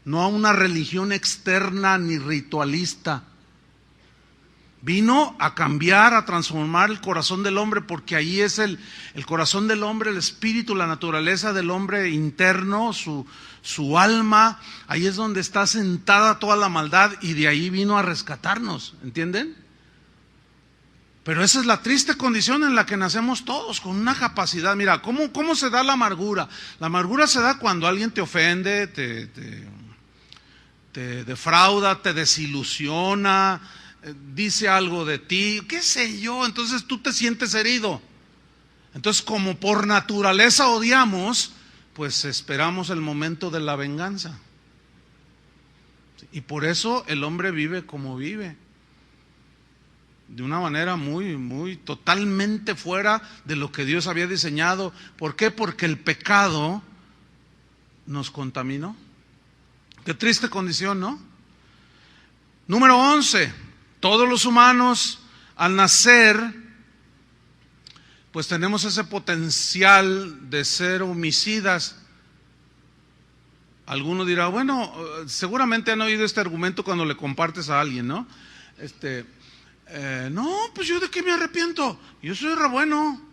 no a una religión externa ni ritualista. Vino a cambiar, a transformar el corazón del hombre, porque ahí es el corazón del hombre, el espíritu, la naturaleza del hombre interno, su alma. Ahí es donde está sentada toda la maldad, y de ahí vino a rescatarnos, ¿entienden? Pero esa es la triste condición en la que nacemos todos, con una capacidad. Mira, ¿cómo se da la amargura? La amargura se da cuando alguien te ofende, te defrauda, te desilusiona, dice algo de ti, qué sé yo. Entonces tú te sientes herido. Entonces, como por naturaleza odiamos, pues esperamos el momento de la venganza. Y por eso el hombre vive como vive, de una manera muy totalmente fuera de lo que Dios había diseñado. ¿Por qué? Porque el pecado nos contaminó. Qué triste condición, ¿no? Número 11, todos los humanos al nacer pues tenemos ese potencial de ser homicidas. Alguno dirá, bueno, seguramente han oído este argumento cuando le compartes a alguien, ¿no? No, pues yo de qué me arrepiento, yo soy re bueno,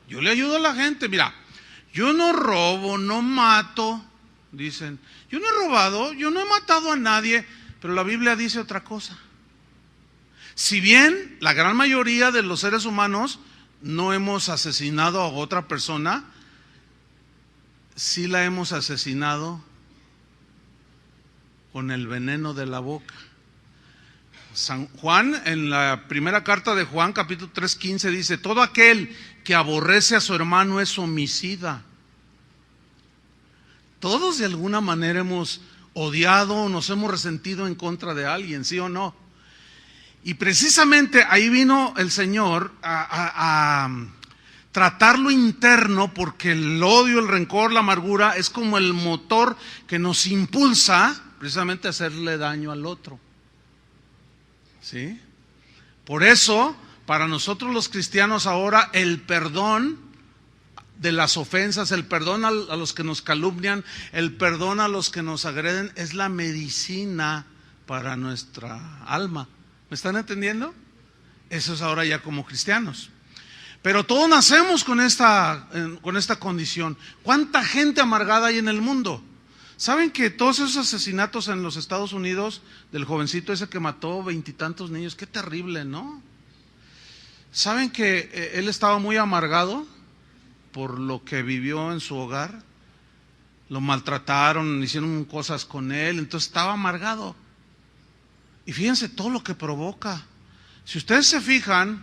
yo le ayudo a la gente. Mira, yo no robo, no mato, dicen, yo no he robado, yo no he matado a nadie, pero la Biblia dice otra cosa. Si bien la gran mayoría de los seres humanos no hemos asesinado a otra persona, sí la hemos asesinado con el veneno de la boca. San Juan, en la primera carta de Juan, capítulo 3:15, dice: todo aquel que aborrece a su hermano es homicida. Todos de alguna manera hemos odiado, nos hemos resentido en contra de alguien, ¿sí o no? Y precisamente ahí vino el Señor a tratar lo interno, porque el odio, el rencor, la amargura es como el motor que nos impulsa precisamente a hacerle daño al otro. ¿Sí? Por eso, para nosotros los cristianos ahora, el perdón de las ofensas, el perdón a los que nos calumnian, el perdón a los que nos agreden, es la medicina para nuestra alma. ¿Me están entendiendo? Eso es ahora ya como cristianos. Pero todos nacemos con esta condición. ¿Cuánta gente amargada hay en el mundo? ¿Saben que todos esos asesinatos en los Estados Unidos, del jovencito ese que mató 20 y tantos niños, qué terrible, ¿no? ¿Saben que él estaba muy amargado por lo que vivió en su hogar? Lo maltrataron, hicieron cosas con él, entonces estaba amargado. Y fíjense todo lo que provoca. Si ustedes se fijan,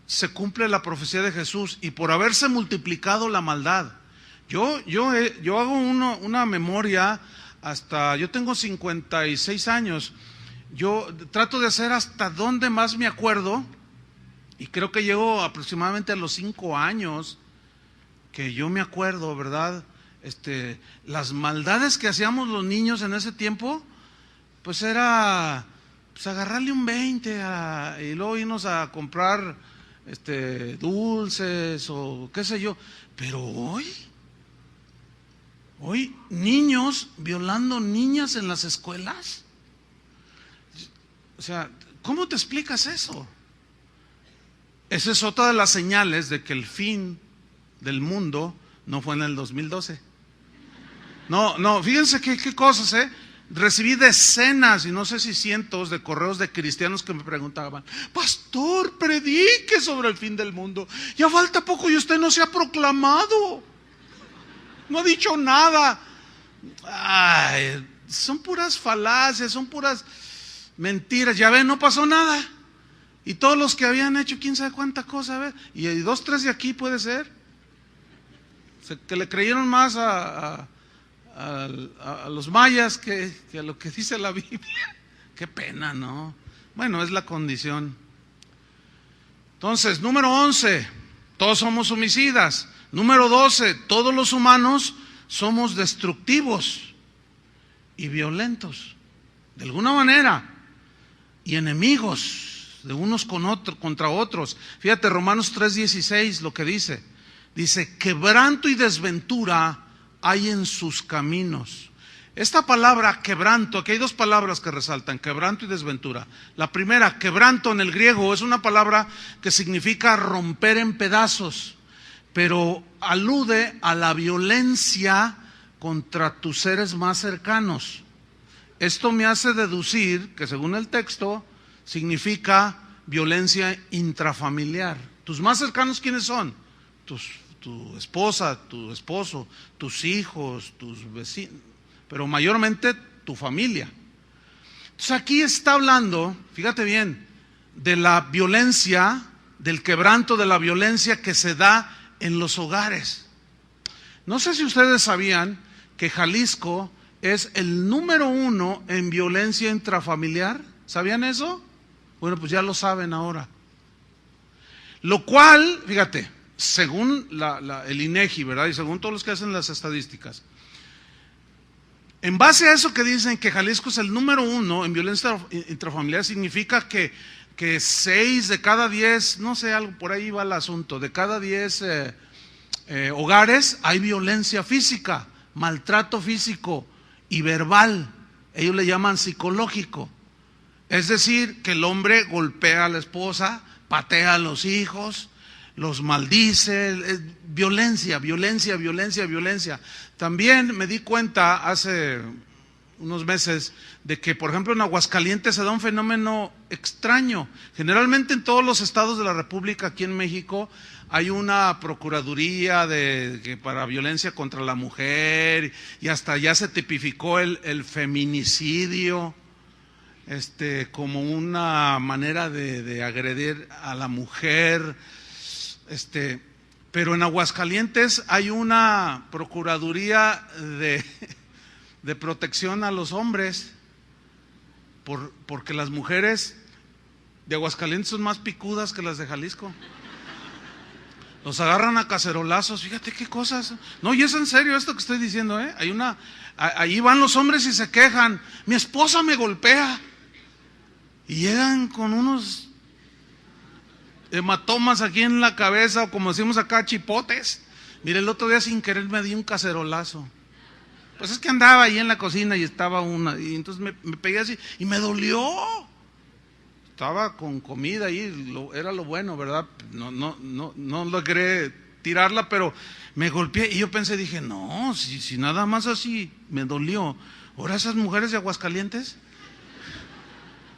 se cumple la profecía de Jesús, y por haberse multiplicado la maldad. Yo hago una memoria hasta, yo tengo 56 años, yo trato de hacer hasta donde más me acuerdo, y creo que llego aproximadamente a los 5 años que yo me acuerdo, ¿verdad? Las maldades que hacíamos los niños en ese tiempo, pues era pues agarrarle un 20 y luego irnos a comprar dulces o qué sé yo. Pero hoy niños violando niñas en las escuelas. O sea, ¿cómo te explicas eso? Esa es otra de las señales de que el fin del mundo no fue en el 2012. No, fíjense qué cosas, Recibí decenas, y no sé si cientos, de correos de cristianos que me preguntaban: pastor, predique sobre el fin del mundo, ya falta poco y usted no se ha proclamado, no ha dicho nada. Ay, son puras falacias, son puras mentiras. Ya ven, no pasó nada. Y todos los que habían hecho quién sabe cuánta cosa, a ver, y 2, 3 de aquí puede ser, que le creyeron más a los mayas que a lo que dice la Biblia. Qué pena, ¿no? Bueno, es la condición. Entonces, número 11, todos somos homicidas. Número 12, todos los humanos somos destructivos y violentos, de alguna manera, y enemigos de unos contra otros. Fíjate, Romanos 3:16 lo que dice. Dice: quebranto y desventura hay en sus caminos. Esta palabra quebranto, aquí hay 2 palabras que resaltan: quebranto y desventura. La primera, quebranto, en el griego es una palabra que significa romper en pedazos, pero alude a la violencia contra tus seres más cercanos. Esto me hace deducir que, según el texto, significa violencia intrafamiliar. ¿Tus más cercanos quiénes son? Tu esposa, tu esposo, tus hijos, tus vecinos, pero mayormente tu familia. Entonces aquí está hablando, fíjate bien, de la violencia, del quebranto, de la violencia que se da en los hogares. No sé si ustedes sabían que Jalisco es el número 1 en violencia intrafamiliar. ¿Sabían eso? Bueno, pues ya lo saben ahora. Lo cual, fíjate, según el INEGI, ¿verdad? Y según todos los que hacen las estadísticas, en base a eso que dicen que Jalisco es el número 1 en violencia intrafamiliar, significa que que 6 de cada 10, no sé, algo por ahí va el asunto, de cada 10 hogares hay violencia física, maltrato físico y verbal. Ellos le llaman psicológico. Es decir, que el hombre golpea a la esposa, patea a los hijos, los maldice, violencia, violencia, violencia, violencia. También me di cuenta hace unos meses de que, por ejemplo, en Aguascalientes se da un fenómeno extraño. Generalmente en todos los estados de la República, aquí en México, hay una procuraduría para violencia contra la mujer, y hasta ya se tipificó el feminicidio como una manera de agredir a la mujer. Pero en Aguascalientes hay una procuraduría de protección a los hombres, porque las mujeres de Aguascalientes son más picudas que las de Jalisco. Los agarran a cacerolazos, fíjate qué cosas. No, y es en serio esto que estoy diciendo, ahí van los hombres y se quejan, mi esposa me golpea, y llegan con unos hematomas aquí en la cabeza, o como decimos acá, chipotes. Mire, el otro día sin querer me di un cacerolazo. Pues es que andaba ahí en la cocina y estaba y entonces me pegué así y me dolió. Estaba con comida ahí, era lo bueno, ¿verdad? No logré tirarla, pero me golpeé y yo dije, no, si nada más así me dolió. Ahora esas mujeres de Aguascalientes,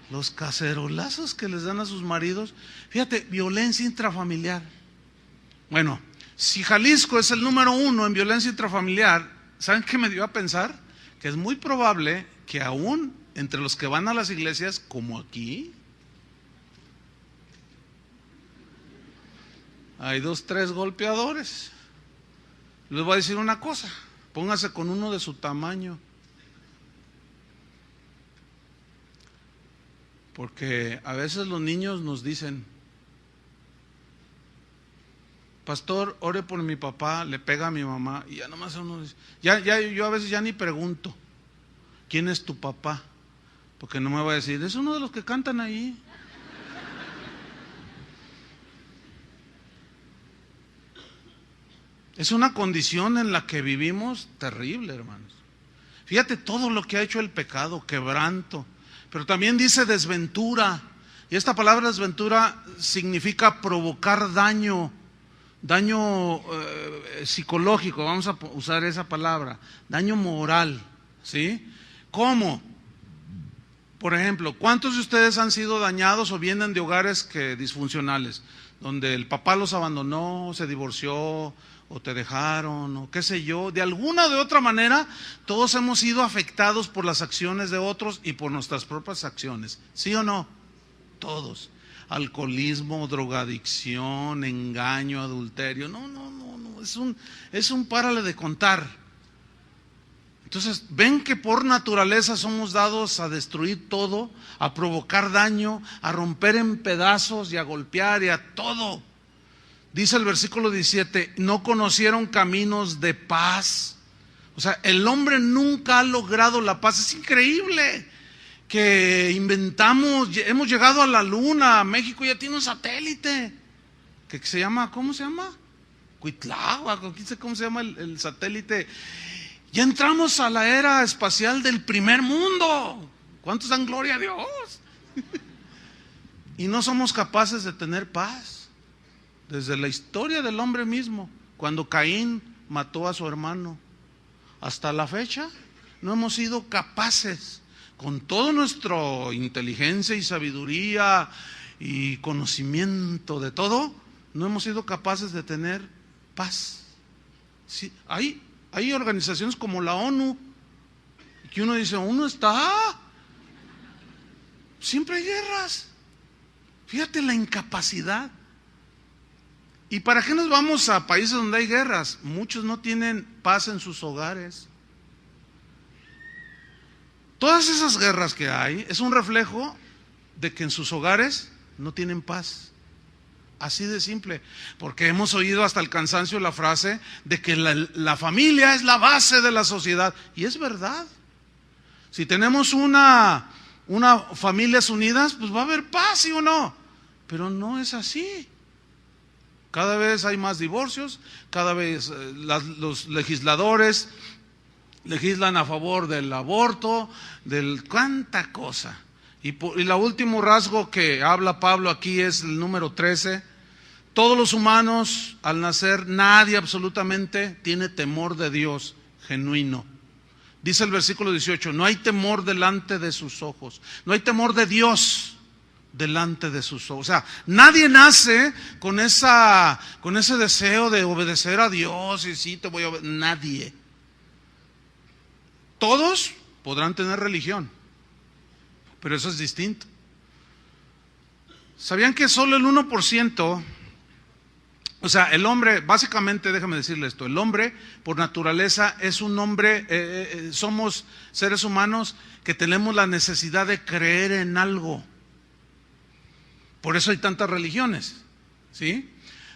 los cacerolazos que les dan a sus maridos, fíjate, violencia intrafamiliar. Bueno, si Jalisco es el número 1 en violencia intrafamiliar, ¿saben qué me dio a pensar? Que es muy probable que aún entre los que van a las iglesias, como aquí, hay 2, 3 golpeadores. Les voy a decir una cosa, póngase con uno de su tamaño. Porque a veces los niños nos dicen, pastor, ore por mi papá, le pega a mi mamá, y ya nomás uno dice, yo a veces ya ni pregunto, ¿quién es tu papá? Porque no me va a decir, es uno de los que cantan ahí. Es una condición en la que vivimos terrible, hermanos. Fíjate todo lo que ha hecho el pecado, quebranto, pero también dice desventura, y esta palabra desventura significa provocar daño psicológico, vamos a usar esa palabra, daño moral, ¿sí? ¿Cómo? Por ejemplo, ¿cuántos de ustedes han sido dañados o vienen de hogares disfuncionales, donde el papá los abandonó, se divorció, o te dejaron, o qué sé yo? De alguna o de otra manera, todos hemos sido afectados por las acciones de otros y por nuestras propias acciones, ¿sí o no? Todos. Alcoholismo, drogadicción, engaño, adulterio, no, es un párale de contar. Entonces, ven que por naturaleza somos dados a destruir todo, a provocar daño, a romper en pedazos y a golpear y a todo. Dice el versículo 17, no conocieron caminos de paz. O sea, el hombre nunca ha logrado la paz. Es increíble que hemos llegado a la luna. México ya tiene un satélite que se llama, ¿cómo se llama? Cuitláhuac, no sé cómo se llama el satélite. Ya entramos a la era espacial del primer mundo. ¿Cuántos dan gloria a Dios? Y no somos capaces de tener paz. Desde la historia del hombre mismo, cuando Caín mató a su hermano, hasta la fecha, no hemos sido capaces, con toda nuestra inteligencia y sabiduría y conocimiento de todo, no hemos sido capaces de tener paz. Sí, hay organizaciones como la ONU, que uno dice, siempre hay guerras. Fíjate la incapacidad. ¿Y para qué nos vamos a países donde hay guerras? Muchos no tienen paz en sus hogares. Todas esas guerras que hay es un reflejo de que en sus hogares no tienen paz. Así de simple. Porque hemos oído hasta el cansancio la frase de que la familia es la base de la sociedad. Y es verdad. Si tenemos un familias unidas, pues va a haber paz, ¿sí o no? Pero no es así. Cada vez hay más divorcios, cada vez los legisladores legislan a favor del aborto, cuánta cosa. Y el último rasgo que habla Pablo aquí es el número 13. Todos los humanos al nacer, nadie absolutamente tiene temor de Dios genuino. Dice el versículo 18, no hay temor delante de sus ojos, no hay temor de Dios delante de sus ojos. O sea, nadie nace con ese deseo de obedecer a Dios y sí te voy a obedecer. Nadie. Todos podrán tener religión, pero eso es distinto. ¿Sabían que solo el 1%, o sea, el hombre, básicamente, déjame decirle esto, el hombre por naturaleza es un hombre, somos seres humanos que tenemos la necesidad de creer en algo. Por eso hay tantas religiones, ¿sí?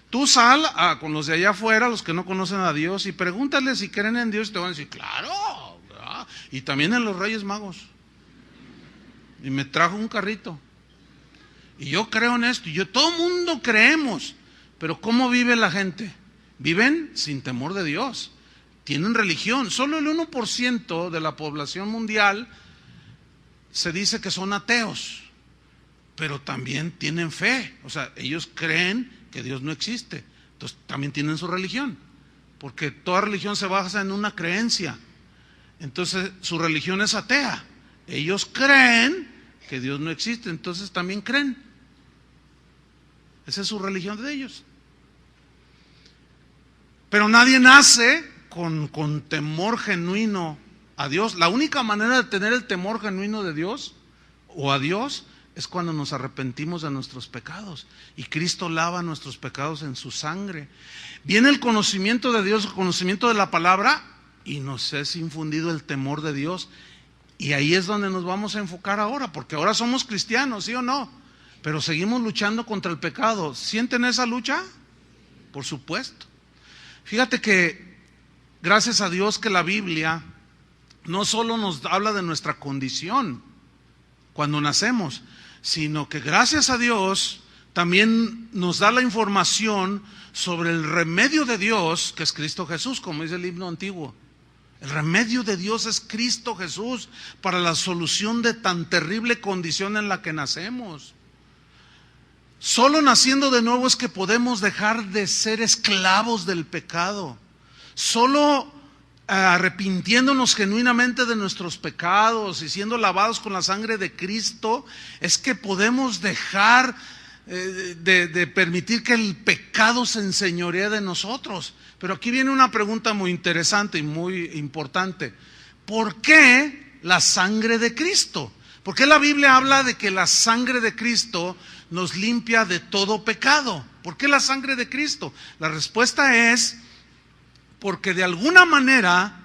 Tú sal con los de allá afuera, los que no conocen a Dios, y pregúntales si creen en Dios y te van a decir, claro, ¿verdad? Y también en los Reyes Magos. Y me trajo un carrito. Y yo creo en esto, todo el mundo creemos. Pero ¿cómo vive la gente? Viven sin temor de Dios. Tienen religión. Solo el 1% de la población mundial se dice que son ateos. Pero también tienen fe. O sea, ellos creen que Dios no existe. Entonces también tienen su religión. Porque toda religión se basa en una creencia. Entonces su religión es atea. Ellos creen que Dios no existe. Entonces también creen. Esa es su religión de ellos. Pero nadie nace con temor genuino a Dios. La única manera de tener el temor genuino de Dios o a Dios es cuando nos arrepentimos de nuestros pecados. Y Cristo lava nuestros pecados en su sangre. Viene el conocimiento de Dios, el conocimiento de la palabra, y nos es infundido el temor de Dios. Y ahí es donde nos vamos a enfocar ahora, porque ahora somos cristianos, ¿sí o no? Pero seguimos luchando contra el pecado. ¿Sienten esa lucha? Por supuesto. Fíjate que gracias a Dios que la Biblia no solo nos habla de nuestra condición cuando nacemos, sino que gracias a Dios también nos da la información sobre el remedio de Dios, que es Cristo Jesús, como dice el himno antiguo. El remedio de Dios es Cristo Jesús para la solución de tan terrible condición en la que nacemos. Solo naciendo de nuevo es que podemos dejar de ser esclavos del pecado. Solo arrepintiéndonos genuinamente de nuestros pecados y siendo lavados con la sangre de Cristo, es que podemos dejar de permitir que el pecado se enseñoree de nosotros. Pero aquí viene una pregunta muy interesante y muy importante. ¿Por qué la sangre de Cristo? ¿Por qué la Biblia habla de que la sangre de Cristo nos limpia de todo pecado? ¿Por qué la sangre de Cristo? La respuesta es porque de alguna manera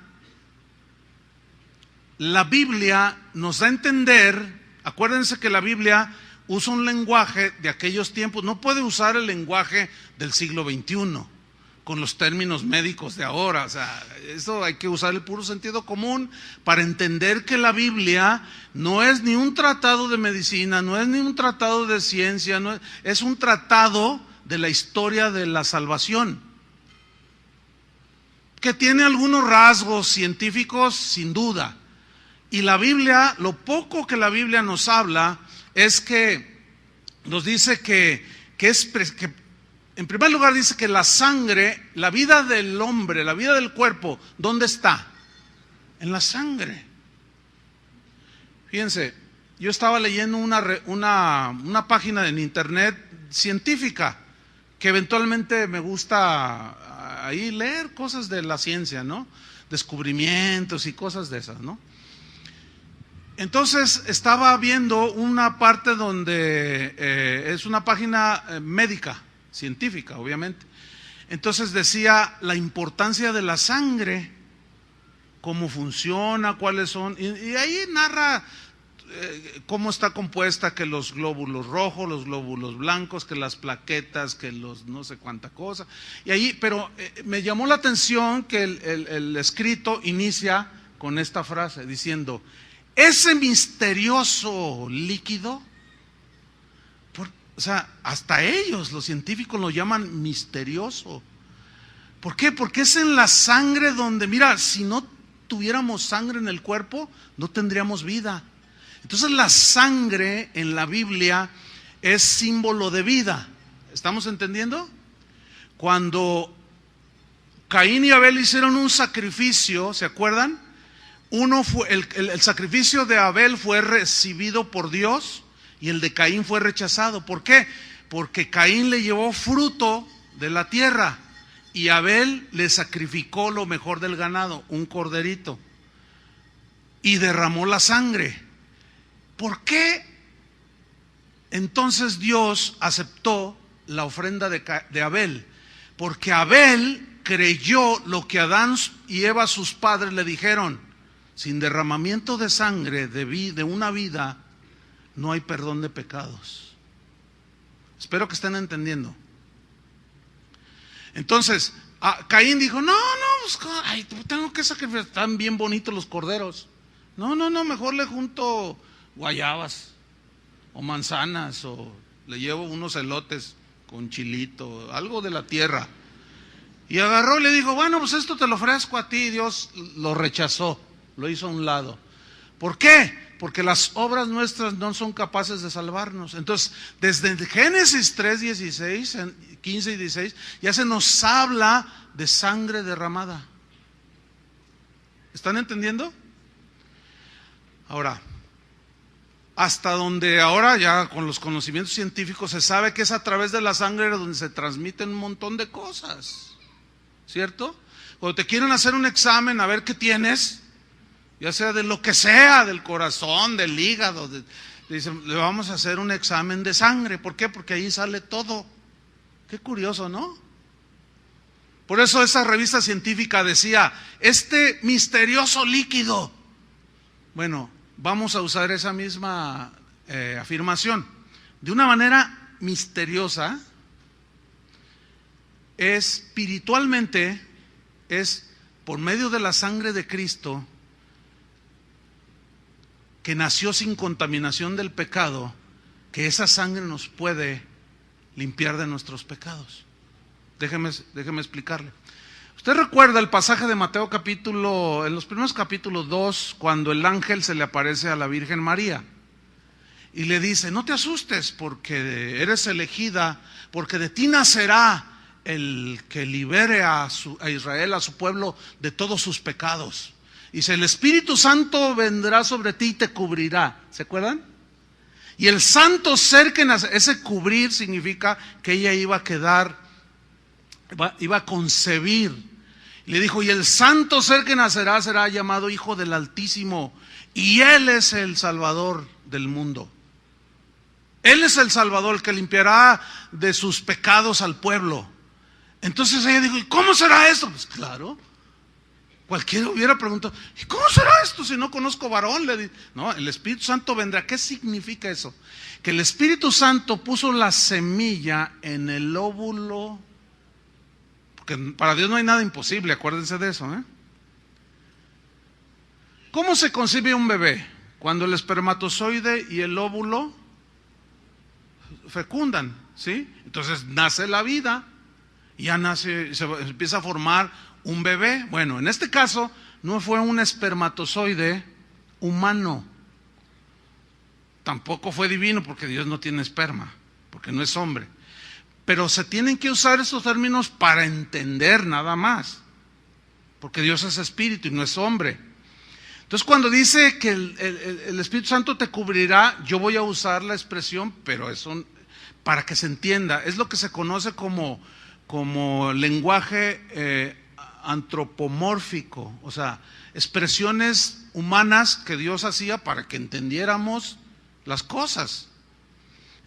la Biblia nos da a entender, acuérdense que la Biblia usa un lenguaje de aquellos tiempos, no puede usar el lenguaje del siglo XXI con los términos médicos de ahora. O sea, eso hay que usar el puro sentido común para entender que la Biblia no es ni un tratado de medicina, no es ni un tratado de ciencia, es un tratado de la historia de la salvación, que tiene algunos rasgos científicos sin duda. Y la Biblia, lo poco que la Biblia nos habla es que nos dice que en primer lugar dice que la sangre, la vida del hombre, la vida del cuerpo, ¿dónde está? En la sangre. Fíjense, yo estaba leyendo una página en internet científica, que eventualmente me gusta ahí leer cosas de la ciencia, ¿no? Descubrimientos y cosas de esas, ¿no? Entonces estaba viendo una parte donde es una página médica, científica, obviamente. Entonces decía la importancia de la sangre, cómo funciona, cuáles son, y ahí narra cómo está compuesta, que los glóbulos rojos, los glóbulos blancos, que las plaquetas, que los no sé cuánta cosa. Y ahí, pero me llamó la atención que el escrito inicia con esta frase diciendo: ese misterioso líquido, o sea, hasta ellos, los científicos, lo llaman misterioso. ¿Por qué? Porque es en la sangre donde, mira, si no tuviéramos sangre en el cuerpo, no tendríamos vida. Entonces la sangre en la Biblia es símbolo de vida. ¿Estamos entendiendo? Cuando Caín y Abel hicieron un sacrificio, ¿se acuerdan? El sacrificio de Abel fue recibido por Dios y el de Caín fue rechazado. ¿Por qué? Porque Caín le llevó fruto de la tierra y Abel le sacrificó lo mejor del ganado, un corderito, y derramó la sangre. ¿Por qué entonces Dios aceptó la ofrenda de Abel? Porque Abel creyó lo que Adán y Eva, sus padres, le dijeron: sin derramamiento de sangre de una vida no hay perdón de pecados. Espero que estén entendiendo. Entonces Caín dijo: no, pues, ay, tengo que sacrificar, están bien bonitos los corderos. No, mejor le junto guayabas o manzanas, o le llevo unos elotes con chilito, algo de la tierra. Y agarró y le dijo: bueno, pues esto te lo ofrezco a ti. Y Dios lo rechazó, lo hizo a un lado. ¿Por qué? Porque las obras nuestras no son capaces de salvarnos. Entonces, desde Génesis 3:16, 15 y 16, ya se nos habla de sangre derramada. ¿Están entendiendo? Ahora, hasta donde ahora ya con los conocimientos científicos se sabe que es a través de la sangre donde se transmiten un montón de cosas, ¿cierto? Cuando te quieren hacer un examen a ver qué tienes, ya sea de lo que sea, del corazón, del hígado, dicen: le vamos a hacer un examen de sangre. ¿Por qué? Porque ahí sale todo. Qué curioso, ¿no? Por eso esa revista científica decía: este misterioso líquido. Bueno, vamos a usar esa misma afirmación. De una manera misteriosa, espiritualmente, es por medio de la sangre de Cristo, que nació sin contaminación del pecado, que esa sangre nos puede limpiar de nuestros pecados. Déjeme explicarle. Usted recuerda el pasaje de Mateo en los primeros capítulos 2, cuando el ángel se le aparece a la Virgen María y le dice: no te asustes, porque eres elegida, porque de ti nacerá el que libere a Israel, a su pueblo, de todos sus pecados. Dice: el Espíritu Santo vendrá sobre ti y te cubrirá. ¿Se acuerdan? Y el santo ser que nace, ese cubrir significa que ella iba a concebir. Y le dijo: y el santo ser que nacerá será llamado Hijo del Altísimo, y Él es el Salvador del mundo. Él es el Salvador, el que limpiará de sus pecados al pueblo. Entonces ella dijo: ¿y cómo será esto? Pues claro, cualquiera hubiera preguntado: ¿y cómo será esto si no conozco varón? No, el Espíritu Santo vendrá. ¿Qué significa eso? Que el Espíritu Santo puso la semilla en el óvulo, porque para Dios no hay nada imposible, acuérdense de eso, ¿eh? ¿Cómo se concibe un bebé? Cuando el espermatozoide y el óvulo fecundan, ¿sí? Entonces nace la vida, y ya nace, se empieza a formar un bebé. Bueno, en este caso no fue un espermatozoide humano, tampoco fue divino, porque Dios no tiene esperma, porque no es hombre. Pero se tienen que usar esos términos para entender nada más, porque Dios es espíritu y no es hombre. Entonces, cuando dice que el Espíritu Santo te cubrirá, yo voy a usar la expresión, pero eso para que se entienda, es lo que se conoce como lenguaje antropomórfico, o sea, expresiones humanas que Dios hacía para que entendiéramos las cosas.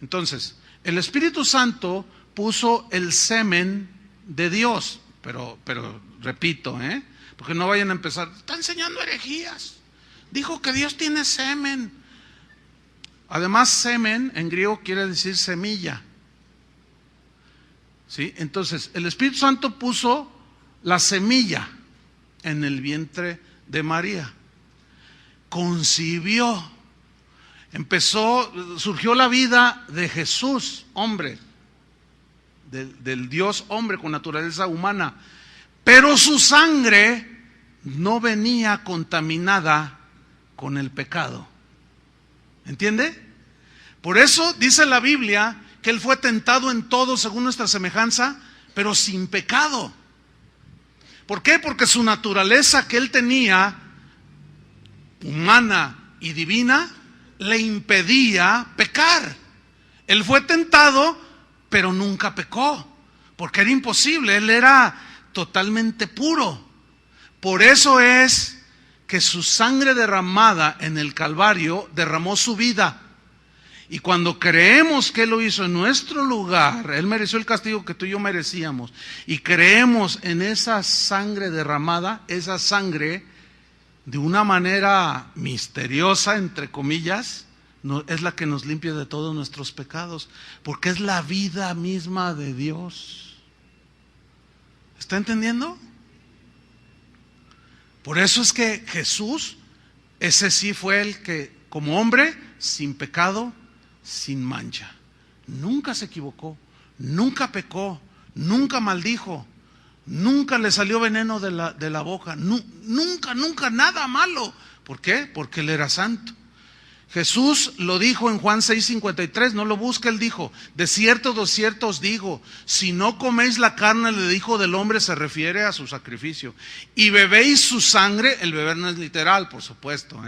Entonces, el Espíritu Santo puso el semen de Dios, pero repito, porque no vayan a empezar: está enseñando herejías, dijo que Dios tiene semen. Además, semen en griego quiere decir semilla, ¿sí? Entonces, el Espíritu Santo puso la semilla en el vientre de María. concibió. Surgió la vida de Jesús, hombre, del Dios hombre con naturaleza humana, pero su sangre no venía contaminada con el pecado. ¿Entiende? Por eso dice la Biblia que Él fue tentado en todo según nuestra semejanza, pero sin pecado. ¿Por qué? Porque su naturaleza que Él tenía, humana y divina, le impedía pecar. Él fue tentado, pero nunca pecó, porque era imposible, Él era totalmente puro. Por eso es que su sangre derramada en el Calvario derramó su vida. Y cuando creemos que Él lo hizo en nuestro lugar, Él mereció el castigo que tú y yo merecíamos, y creemos en esa sangre derramada, esa sangre de una manera misteriosa, entre comillas, es la que nos limpia de todos nuestros pecados, porque es la vida misma de Dios. ¿Está entendiendo? Por eso es que Jesús, ese sí fue el que, como hombre, sin pecado, sin mancha, nunca se equivocó, nunca pecó, nunca maldijo, nunca le salió veneno de la boca, nunca nada malo. ¿Por qué? Porque Él era santo. Jesús lo dijo en Juan 6:53, no lo busca, Él dijo: de cierto os digo, si no coméis la carne del Hijo del Hombre, se refiere a su sacrificio, y bebéis su sangre, el beber no es literal, por supuesto,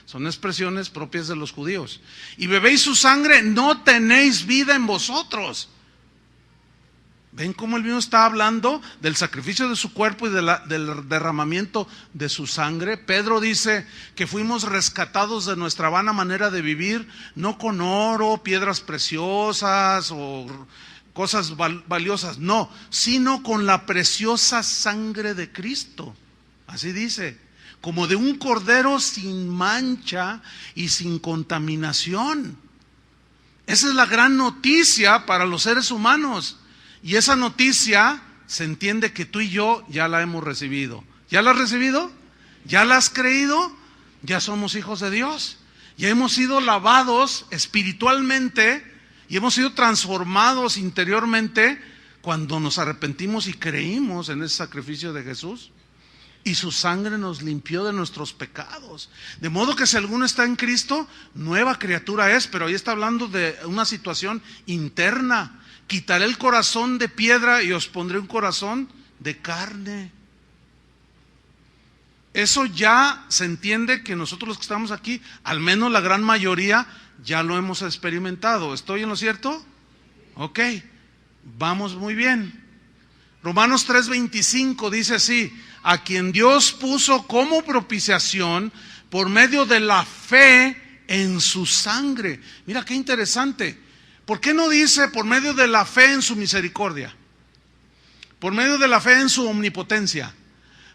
son expresiones propias de los judíos, y bebéis su sangre, no tenéis vida en vosotros. ¿Ven cómo el mismo está hablando del sacrificio de su cuerpo y del derramamiento de su sangre? Pedro dice que fuimos rescatados de nuestra vana manera de vivir, no con oro, piedras preciosas o cosas valiosas, no, sino con la preciosa sangre de Cristo. Así dice, como de un cordero sin mancha y sin contaminación. Esa es la gran noticia para los seres humanos. Y esa noticia se entiende que tú y yo ya la hemos recibido. ¿Ya la has recibido? ¿Ya la has creído? Ya somos hijos de Dios. Ya hemos sido lavados espiritualmente y hemos sido transformados interiormente cuando nos arrepentimos y creímos en ese sacrificio de Jesús. Y su sangre nos limpió de nuestros pecados. De modo que si alguno está en Cristo, nueva criatura es. Pero ahí está hablando de una situación interna. Quitaré el corazón de piedra y os pondré un corazón de carne. Eso ya se entiende que nosotros los que estamos aquí, al menos la gran mayoría, ya lo hemos experimentado. ¿Estoy en lo cierto? Ok, vamos muy bien. Romanos 3:25 dice así: a quien Dios puso como propiciación por medio de la fe en su sangre. Mira qué interesante. ¿Por qué no dice por medio de la fe en su misericordia? Por medio de la fe en su omnipotencia.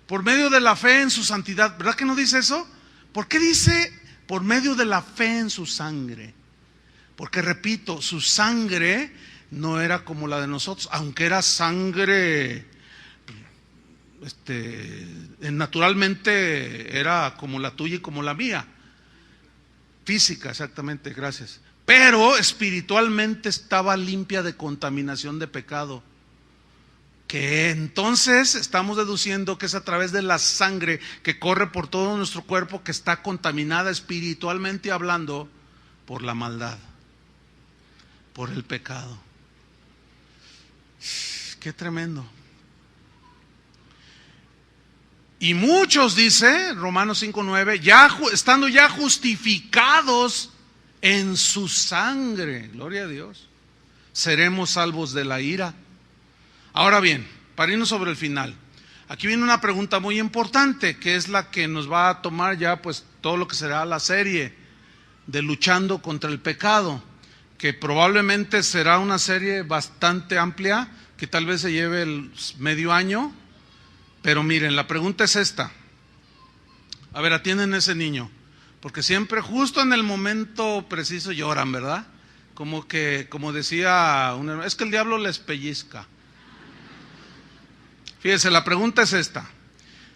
Por medio de la fe en su santidad. ¿Verdad que no dice eso? ¿Por qué dice por medio de la fe en su sangre? Porque repito, su sangre no era como la de nosotros, aunque era sangre, naturalmente era como la tuya y como la mía. Física, exactamente, gracias. Pero espiritualmente estaba limpia de contaminación de pecado. Que entonces estamos deduciendo que es a través de la sangre que corre por todo nuestro cuerpo que está contaminada espiritualmente hablando por la maldad, por el pecado. Qué tremendo. Y muchos, dice Romanos 5:9, estando ya justificados en su sangre, gloria a Dios, seremos salvos de la ira. Ahora bien, para irnos sobre el final, aquí viene una pregunta muy importante, que es la que nos va a tomar ya pues todo lo que será la serie de luchando contra el pecado, que probablemente será una serie bastante amplia, que tal vez se lleve el medio año. Pero miren, la pregunta es esta. A ver, atienden a ese niño, porque siempre justo en el momento preciso lloran, ¿verdad? Como decía es que el diablo les pellizca. Fíjense, la pregunta es esta: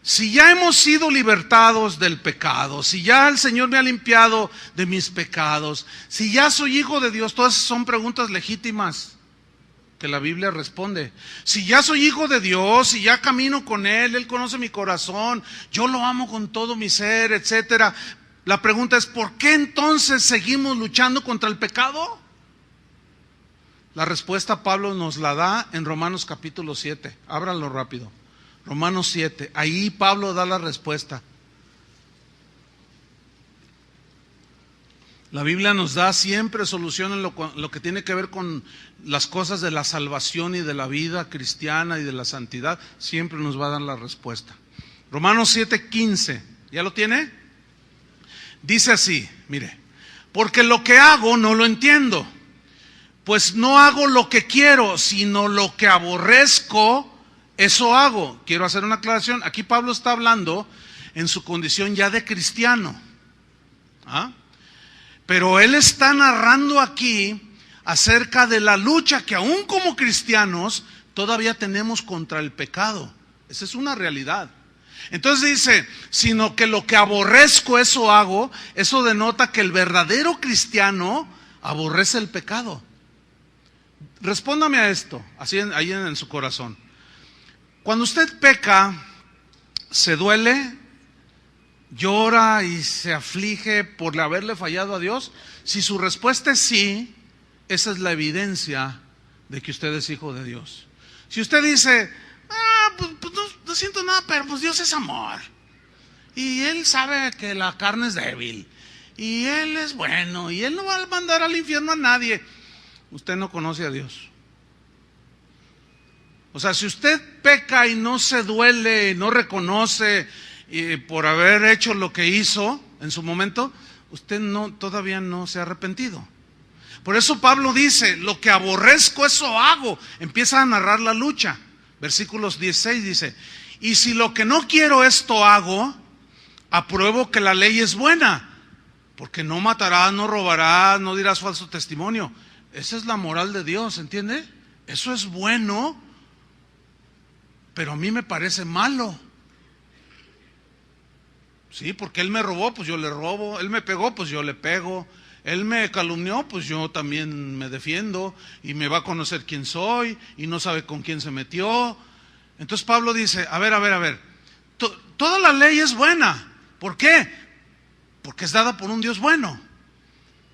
Si ya hemos sido libertados del pecado, si ya el Señor me ha limpiado de mis pecados, si ya soy hijo de Dios, todas son preguntas legítimas que la Biblia responde. Si ya soy hijo de Dios, si ya camino con Él, Él conoce mi corazón, yo lo amo con todo mi ser, etcétera. La pregunta es, ¿por qué entonces seguimos luchando contra el pecado? La respuesta Pablo nos la da en Romanos capítulo 7. Ábranlo rápido. Romanos 7. Ahí Pablo da la respuesta. La Biblia nos da siempre solución en lo que tiene que ver con las cosas de la salvación y de la vida cristiana y de la santidad. Siempre nos va a dar la respuesta. Romanos 7:15. ¿Ya lo tiene? Dice así, mire. Porque lo que hago no lo entiendo. Pues no hago lo que quiero, sino lo que aborrezco, eso hago. Quiero hacer una aclaración. Aquí Pablo está hablando en su condición ya de cristiano. ¿Ah? Pero él está narrando aquí acerca de la lucha que aún como cristianos todavía tenemos contra el pecado. Esa es una realidad. Entonces dice, sino que lo que aborrezco, eso hago. Eso denota que el verdadero cristiano aborrece el pecado. Respóndame a esto, así ahí en su corazón. Cuando usted peca, ¿se duele, llora y se aflige por haberle fallado a Dios? Si su respuesta es sí, esa es la evidencia de que usted es hijo de Dios. Si usted dice, pues no siento nada, pero pues Dios es amor, y Él sabe que la carne es débil, y Él es bueno, y Él no va a mandar al infierno a nadie, usted no conoce a Dios. O sea, si usted peca y no se duele, no reconoce por haber hecho lo que hizo en su momento, usted todavía no se ha arrepentido. Por eso Pablo dice, lo que aborrezco, eso hago. Empieza a narrar la lucha. Versículos 16 dice, y si lo que no quiero esto hago, apruebo que la ley es buena, porque no matarás, no robarás, no dirás falso testimonio. Esa es la moral de Dios, ¿entiende? Eso es bueno, pero a mí me parece malo. Sí, porque Él me robó, pues yo le robo. Él me pegó, pues yo le pego. Él me calumnió, pues yo también me defiendo. Y me va a conocer quién soy, y no sabe con quién se metió. Entonces Pablo dice, a ver. Toda la ley es buena. ¿Por qué? Porque es dada por un Dios bueno.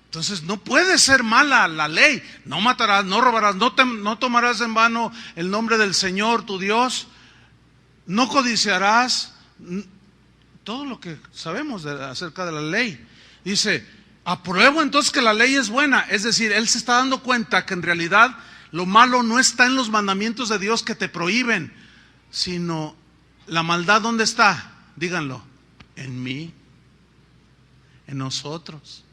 Entonces no puede ser mala la ley. No matarás, no robarás, no tomarás en vano el nombre del Señor tu Dios, no codiciarás. Todo lo que sabemos acerca de la ley. Dice, apruebo entonces que la ley es buena. Es decir, él se está dando cuenta que en realidad lo malo no está en los mandamientos de Dios que te prohíben, sino la maldad, ¿dónde está? Díganlo, en mí, en nosotros.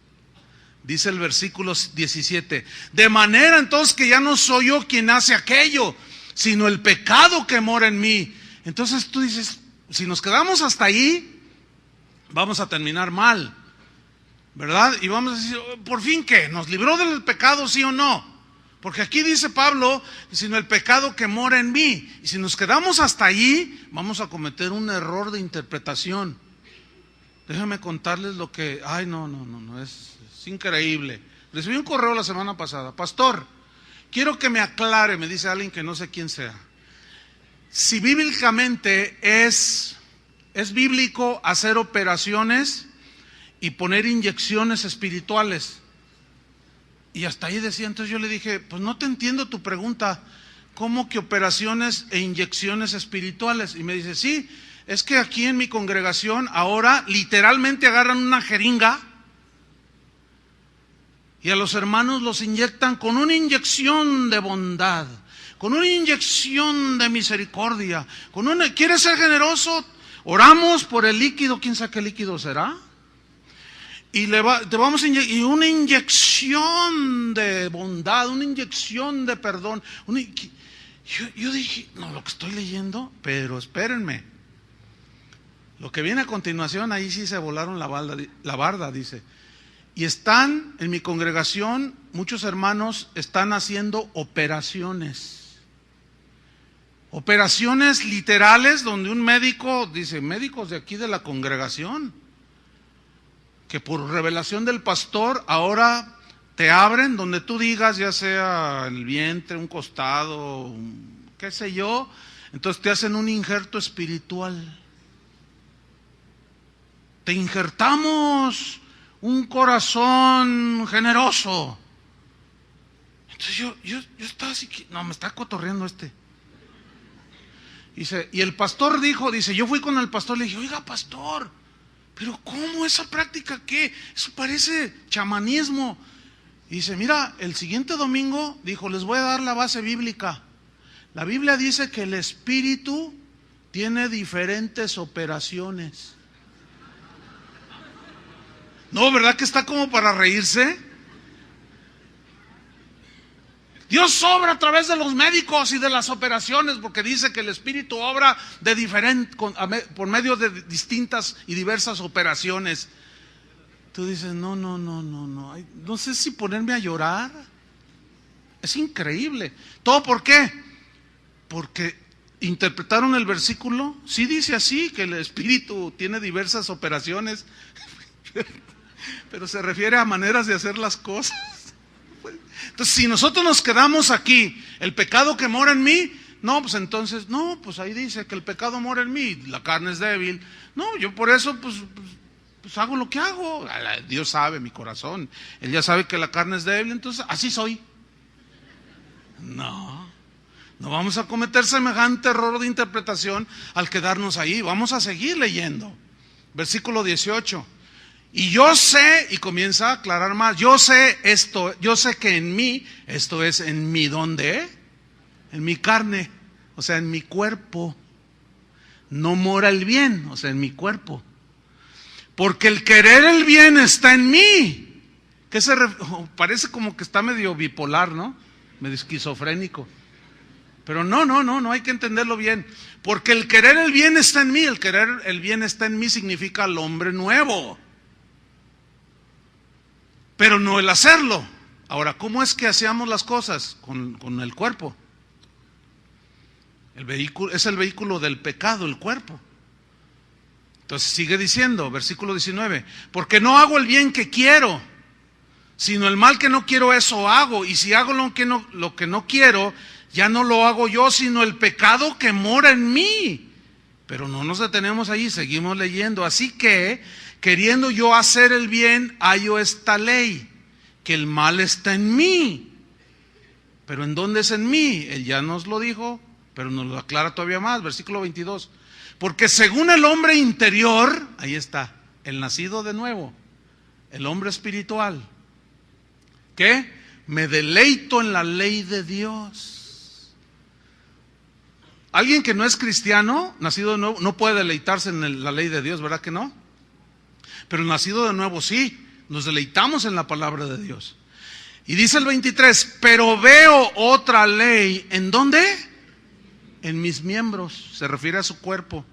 Dice el versículo 17, de manera entonces que ya no soy yo quien hace aquello, sino el pecado que mora en mí. Entonces tú dices, si nos quedamos hasta ahí, vamos a terminar mal, ¿verdad? Y vamos a decir, ¿por fin qué? ¿Nos libró del pecado, sí o no? Porque aquí dice Pablo, sino el pecado que mora en mí. Y si nos quedamos hasta ahí, vamos a cometer un error de interpretación. Déjame contarles lo que, es increíble. Recibí un correo la semana pasada, pastor, quiero que me aclare, me dice alguien que no sé quién sea, si bíblicamente es bíblico hacer operaciones y poner inyecciones espirituales. Y hasta ahí decía, entonces yo le dije, pues no te entiendo tu pregunta, ¿cómo que operaciones e inyecciones espirituales? Y me dice, sí, es que aquí en mi congregación ahora literalmente agarran una jeringa y a los hermanos los inyectan con una inyección de bondad, con una inyección de misericordia, ¿quieres ser generoso? Oramos por el líquido, quién sabe qué líquido será, y te vamos a inyectar, y una inyección de bondad, una inyección de perdón. Yo dije, no, lo que estoy leyendo, pero espérenme. Lo que viene a continuación, ahí sí se volaron la barda, dice. Y están en mi congregación, muchos hermanos están haciendo operaciones Operaciones literales donde un médico, dice, médicos de aquí de la congregación, que por revelación del pastor ahora te abren donde tú digas, ya sea el vientre, un costado, qué sé yo, entonces te hacen un injerto espiritual. Te injertamos un corazón generoso. Entonces yo estaba así, no, me está cotorreando este. Dice, y el pastor dijo, dice, yo fui con el pastor, le dije, oiga pastor, pero ¿cómo esa práctica qué? Eso parece chamanismo. Y dice, mira, el siguiente domingo, dijo, les voy a dar la base bíblica. La Biblia dice que el espíritu tiene diferentes operaciones. No, ¿verdad que está como para reírse? Dios obra a través de los médicos y de las operaciones, porque dice que el Espíritu obra por medio de distintas y diversas operaciones. Tú dices, no, no sé si ponerme a llorar. Es increíble. ¿Todo por qué? Porque interpretaron el versículo. Sí dice así, que el Espíritu tiene diversas operaciones, pero se refiere a maneras de hacer las cosas. Entonces, si nosotros nos quedamos aquí, el pecado que mora en mí, no, pues entonces, no, pues ahí dice que el pecado mora en mí, la carne es débil. No, yo por eso, pues hago lo que hago. Dios sabe mi corazón, Él ya sabe que la carne es débil, entonces así soy. No vamos a cometer semejante error de interpretación al quedarnos ahí. Vamos a seguir leyendo. Versículo 18. Y yo sé, y comienza a aclarar más, yo sé esto, yo sé que en mí, esto es en mi ¿dónde? En mi carne, o sea, en mi cuerpo, no mora el bien, o sea, en mi cuerpo. Porque el querer el bien está en mí. Parece como que está medio bipolar, ¿no? Medio esquizofrénico. Pero no hay que entenderlo bien. Porque el querer el bien está en mí, el querer el bien está en mí significa el hombre nuevo. Pero no el hacerlo. Ahora, ¿cómo es que hacíamos las cosas? Con el cuerpo. El vehículo es el vehículo del pecado, el cuerpo. Entonces sigue diciendo, versículo 19, porque no hago el bien que quiero, sino el mal que no quiero, eso hago. Y si hago lo que no quiero, ya no lo hago yo, sino el pecado que mora en mí. Pero no nos detenemos ahí, seguimos leyendo. Así que, queriendo yo hacer el bien, hallo esta ley, que el mal está en mí. Pero ¿en dónde es en mí? Él ya nos lo dijo, pero nos lo aclara todavía más, versículo 22. Porque según el hombre interior, ahí está, el nacido de nuevo, el hombre espiritual, ¿qué? Me deleito en la ley de Dios. Alguien que no es cristiano, nacido de nuevo, no puede deleitarse en la ley de Dios, ¿verdad que no? Pero el nacido de nuevo sí, nos deleitamos en la palabra de Dios. Y dice el 23, pero veo otra ley, ¿en dónde? En mis miembros, se refiere a su cuerpo.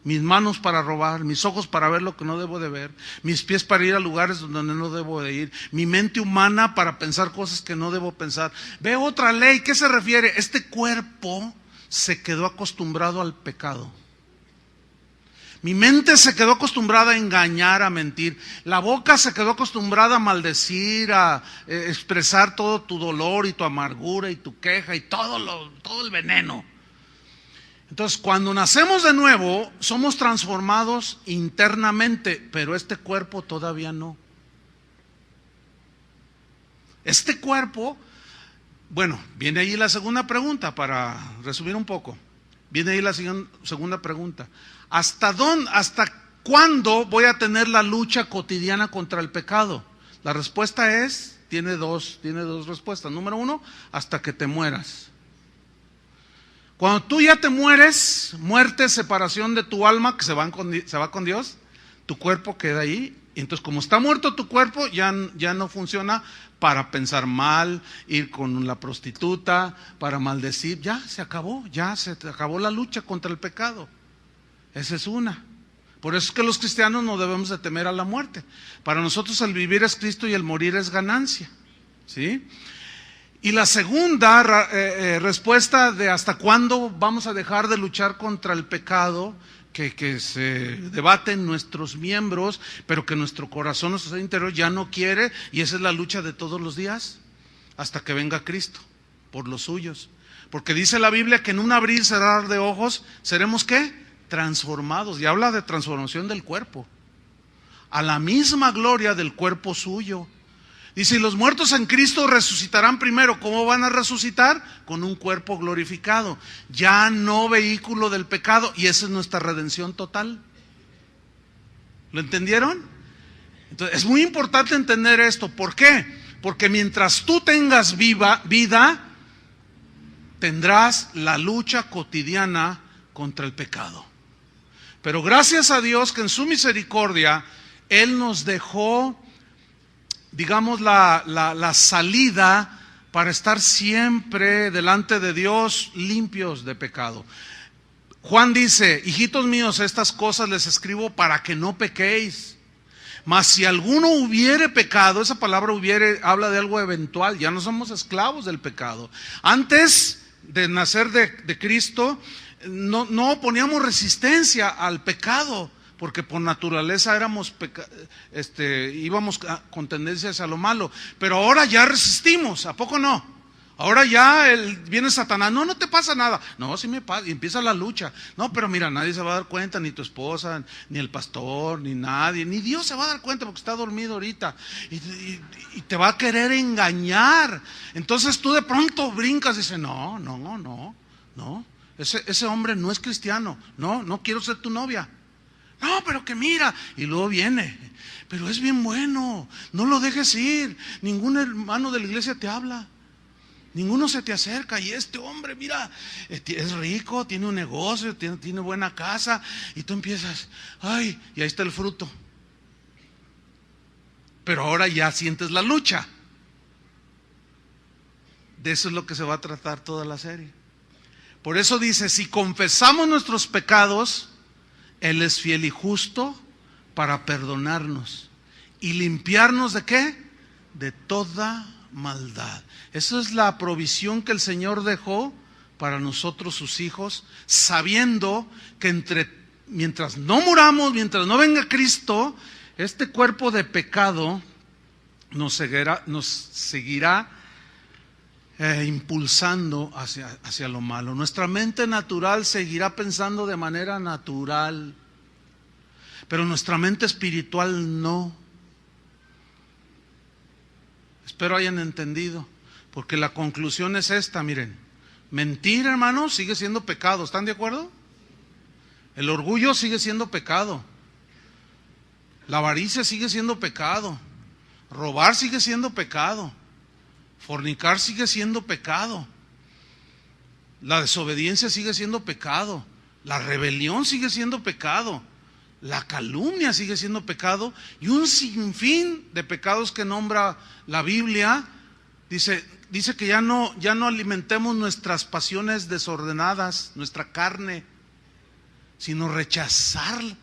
Mis manos para robar, mis ojos para ver lo que no debo de ver, mis pies para ir a lugares donde no debo de ir, mi mente humana para pensar cosas que no debo pensar. Veo otra ley, ¿qué se refiere? Este cuerpo se quedó acostumbrado al pecado. Mi mente se quedó acostumbrada a engañar, a mentir. La boca se quedó acostumbrada a maldecir, a expresar todo tu dolor y tu amargura y tu queja y todo el veneno. Entonces, cuando nacemos de nuevo, somos transformados internamente, pero este cuerpo todavía no. Este cuerpo, bueno, viene ahí la segunda pregunta, para resumir un poco. Viene ahí la segunda pregunta. ¿Hasta cuándo voy a tener la lucha cotidiana contra el pecado? La respuesta es, tiene dos respuestas. Número uno, hasta que te mueras. Cuando tú ya te mueres, muerte, separación de tu alma, que se va con Dios, tu cuerpo queda ahí. Y entonces, como está muerto tu cuerpo, ya no funciona para pensar mal, ir con la prostituta, para maldecir. Ya se acabó la lucha contra el pecado. Esa es una. Por eso es que los cristianos no debemos de temer a la muerte. Para nosotros el vivir es Cristo y el morir es ganancia. ¿Sí? Y la segunda respuesta de hasta cuándo vamos a dejar de luchar contra el pecado, que se debate en nuestros miembros, pero que nuestro corazón, nuestro ser interior ya no quiere, y esa es la lucha de todos los días, hasta que venga Cristo, por los suyos. Porque dice la Biblia que en un abrir y cerrar de ojos, ¿seremos qué? Transformados, y habla de transformación del cuerpo, a la misma gloria del cuerpo suyo. Dice, y los muertos en Cristo resucitarán primero. ¿Cómo van a resucitar? Con un cuerpo glorificado, ya no vehículo del pecado, y esa es nuestra redención total. ¿Lo entendieron? Entonces, es muy importante entender esto. ¿Por qué? Porque mientras tú tengas vida, tendrás la lucha cotidiana contra el pecado. Pero gracias a Dios que en su misericordia, Él nos dejó, digamos, la salida para estar siempre delante de Dios limpios de pecado. Juan dice, hijitos míos, estas cosas les escribo para que no pequéis. Mas si alguno hubiere pecado, esa palabra hubiere habla de algo eventual, ya no somos esclavos del pecado. Antes de nacer de Cristo, no poníamos resistencia al pecado, porque por naturaleza íbamos con tendencias a lo malo. Pero ahora ya resistimos, ¿a poco no? Ahora ya viene Satanás, no te pasa nada. No, sí me pasa, y empieza la lucha. No, pero mira, nadie se va a dar cuenta, ni tu esposa, ni el pastor, ni nadie, ni Dios se va a dar cuenta porque está dormido ahorita. Y te va a querer engañar. Entonces tú de pronto brincas y dices, no, ese hombre no es cristiano. No quiero ser tu novia. No, pero que mira, y luego viene, pero es bien bueno, no lo dejes ir, ningún hermano de la iglesia te habla, ninguno se te acerca, y este hombre, mira, es rico, tiene un negocio, tiene buena casa, y tú empiezas, ay, y ahí está el fruto. Pero ahora ya sientes la lucha. De eso es lo que se va a tratar toda la serie. Por eso dice, si confesamos nuestros pecados, Él es fiel y justo para perdonarnos y limpiarnos ¿de qué? De toda maldad. Esa es la provisión que el Señor dejó para nosotros sus hijos, sabiendo que mientras no muramos, mientras no venga Cristo, este cuerpo de pecado nos seguirá impulsando hacia lo malo. Nuestra mente natural seguirá pensando de manera natural, pero nuestra mente espiritual no. Espero hayan entendido, porque la conclusión es esta, miren. Mentir, hermanos, sigue siendo pecado, ¿están de acuerdo? El orgullo sigue siendo pecado. La avaricia sigue siendo pecado. Robar sigue siendo pecado. Fornicar sigue siendo pecado. La desobediencia sigue siendo pecado. La rebelión sigue siendo pecado. La calumnia sigue siendo pecado. Y un sinfín de pecados que nombra la Biblia. Dice que ya no alimentemos nuestras pasiones desordenadas, nuestra carne, sino rechazarla.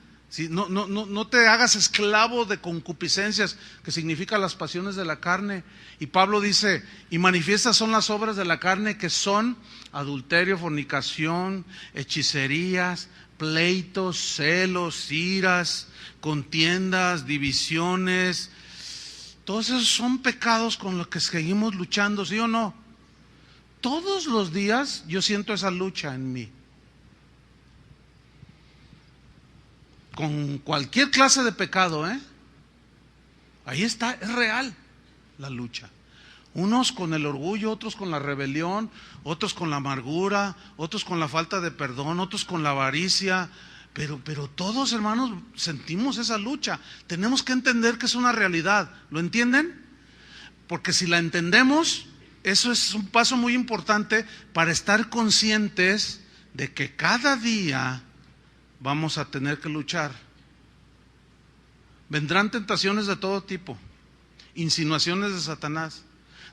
No te hagas esclavo de concupiscencias, que significa las pasiones de la carne. Y Pablo dice, y manifiestas son las obras de la carne, que son adulterio, fornicación, hechicerías, pleitos, celos, iras, contiendas, divisiones. Todos esos son pecados con los que seguimos luchando, ¿sí o no? Todos los días yo siento esa lucha en mí. Con cualquier clase de pecado, ahí está, es real la lucha. Unos con el orgullo, otros con la rebelión, otros con la amargura, otros con la falta de perdón, otros con la avaricia, pero todos, hermanos, sentimos esa lucha. Tenemos que entender que es una realidad, ¿lo entienden? Porque si la entendemos, eso es un paso muy importante para estar conscientes de que cada día vamos a tener que luchar. Vendrán tentaciones de todo tipo, insinuaciones de Satanás.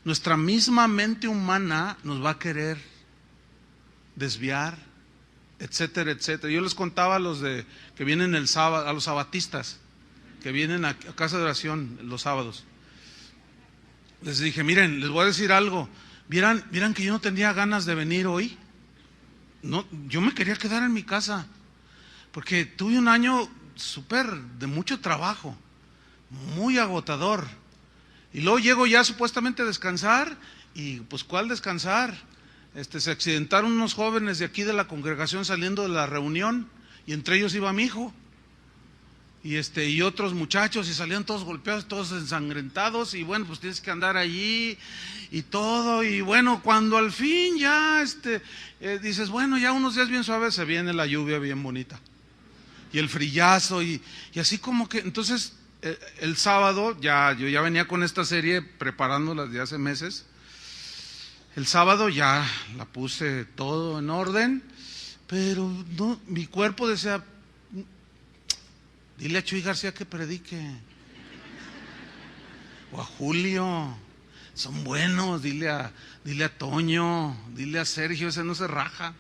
Nuestra misma mente humana nos va a querer desviar, etcétera, etcétera. Yo les contaba a los que vienen el sábado, a los sabatistas, que vienen a casa de oración los sábados. Les dije, miren, les voy a decir algo. Vieran que yo no tenía ganas de venir hoy. No, yo me quería quedar en mi casa, porque tuve un año súper de mucho trabajo, muy agotador. Y luego llego ya supuestamente a descansar, y pues ¿cuál descansar? Se accidentaron unos jóvenes de aquí de la congregación saliendo de la reunión, y entre ellos iba mi hijo. Y otros muchachos, y salían todos golpeados, todos ensangrentados, y bueno, pues tienes que andar allí y todo, y bueno, cuando al fin ya dices, bueno, ya unos días bien suaves, se viene la lluvia bien bonita, y el frillazo, y así como que, entonces, el sábado, yo ya venía con esta serie preparándola desde hace meses. El sábado ya la puse todo en orden, pero no, mi cuerpo decía, dile a Chuy García que predique, o a Julio, son buenos, dile a Toño, dile a Sergio, ese no se raja,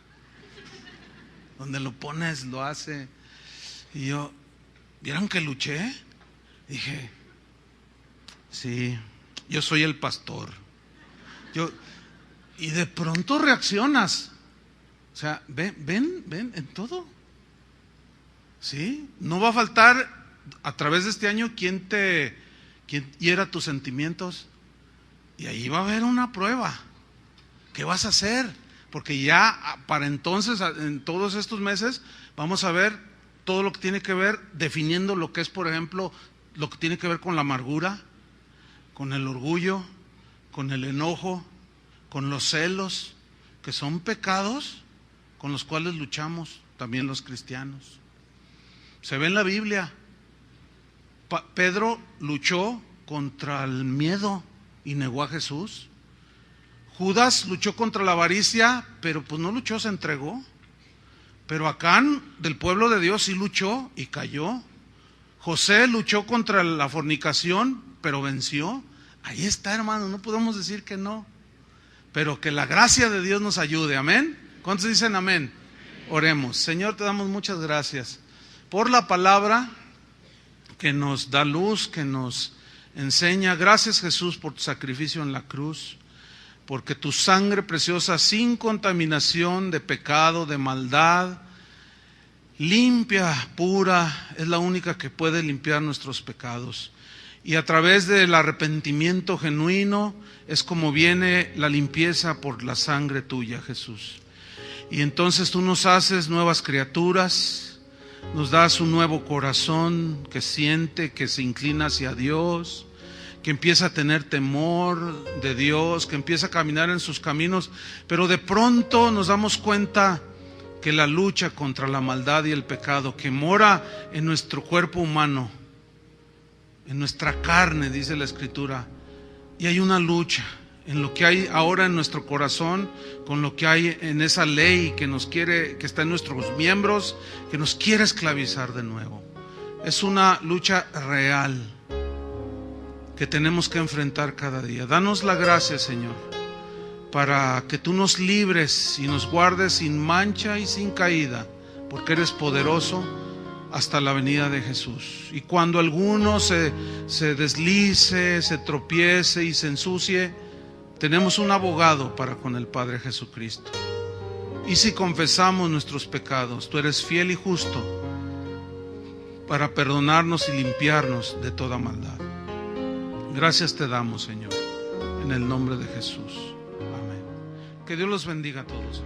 donde lo pones lo hace. Y yo, ¿vieron que luché? Dije, sí, yo soy el pastor. Y de pronto reaccionas, o sea, ven en todo. ¿Sí? No va a faltar a través de este año quien hiera tus sentimientos, y ahí va a haber una prueba. ¿Qué vas a hacer? Porque ya para entonces, en todos estos meses, vamos a ver todo lo que tiene que ver, definiendo lo que es, por ejemplo, lo que tiene que ver con la amargura, con el orgullo, con el enojo, con los celos, que son pecados con los cuales luchamos también los cristianos. Se ve en la Biblia. Pedro luchó contra el miedo y negó a Jesús. Judas luchó contra la avaricia, pero pues no luchó, se entregó. Pero Acán, del pueblo de Dios, sí luchó y cayó. José luchó contra la fornicación, pero venció. Ahí está, hermano, no podemos decir que no. Pero que la gracia de Dios nos ayude, amén. ¿Cuántos dicen amén? Oremos. Señor, te damos muchas gracias por la palabra que nos da luz, que nos enseña. Gracias, Jesús, por tu sacrificio en la cruz, porque tu sangre preciosa, sin contaminación de pecado, de maldad, limpia, pura, es la única que puede limpiar nuestros pecados. Y a través del arrepentimiento genuino es como viene la limpieza por la sangre tuya, Jesús. Y entonces tú nos haces nuevas criaturas, nos das un nuevo corazón que siente, que se inclina hacia Dios, que empieza a tener temor de Dios, que empieza a caminar en sus caminos. Pero de pronto nos damos cuenta que la lucha contra la maldad y el pecado que mora en nuestro cuerpo humano, en nuestra carne, dice la Escritura, y hay una lucha en lo que hay ahora en nuestro corazón, con lo que hay en esa ley que nos quiere, que está en nuestros miembros, que nos quiere esclavizar de nuevo. Es una lucha real que tenemos que enfrentar cada día. Danos la gracia, Señor, para que tú nos libres y nos guardes sin mancha y sin caída, porque eres poderoso, hasta la venida de Jesús. Y cuando alguno se deslice, se tropiece y se ensucie, tenemos un abogado para con el Padre Jesucristo. Y si confesamos nuestros pecados, tú eres fiel y justo para perdonarnos y limpiarnos de toda maldad. Gracias te damos, Señor, en el nombre de Jesús. Amén. Que Dios los bendiga a todos.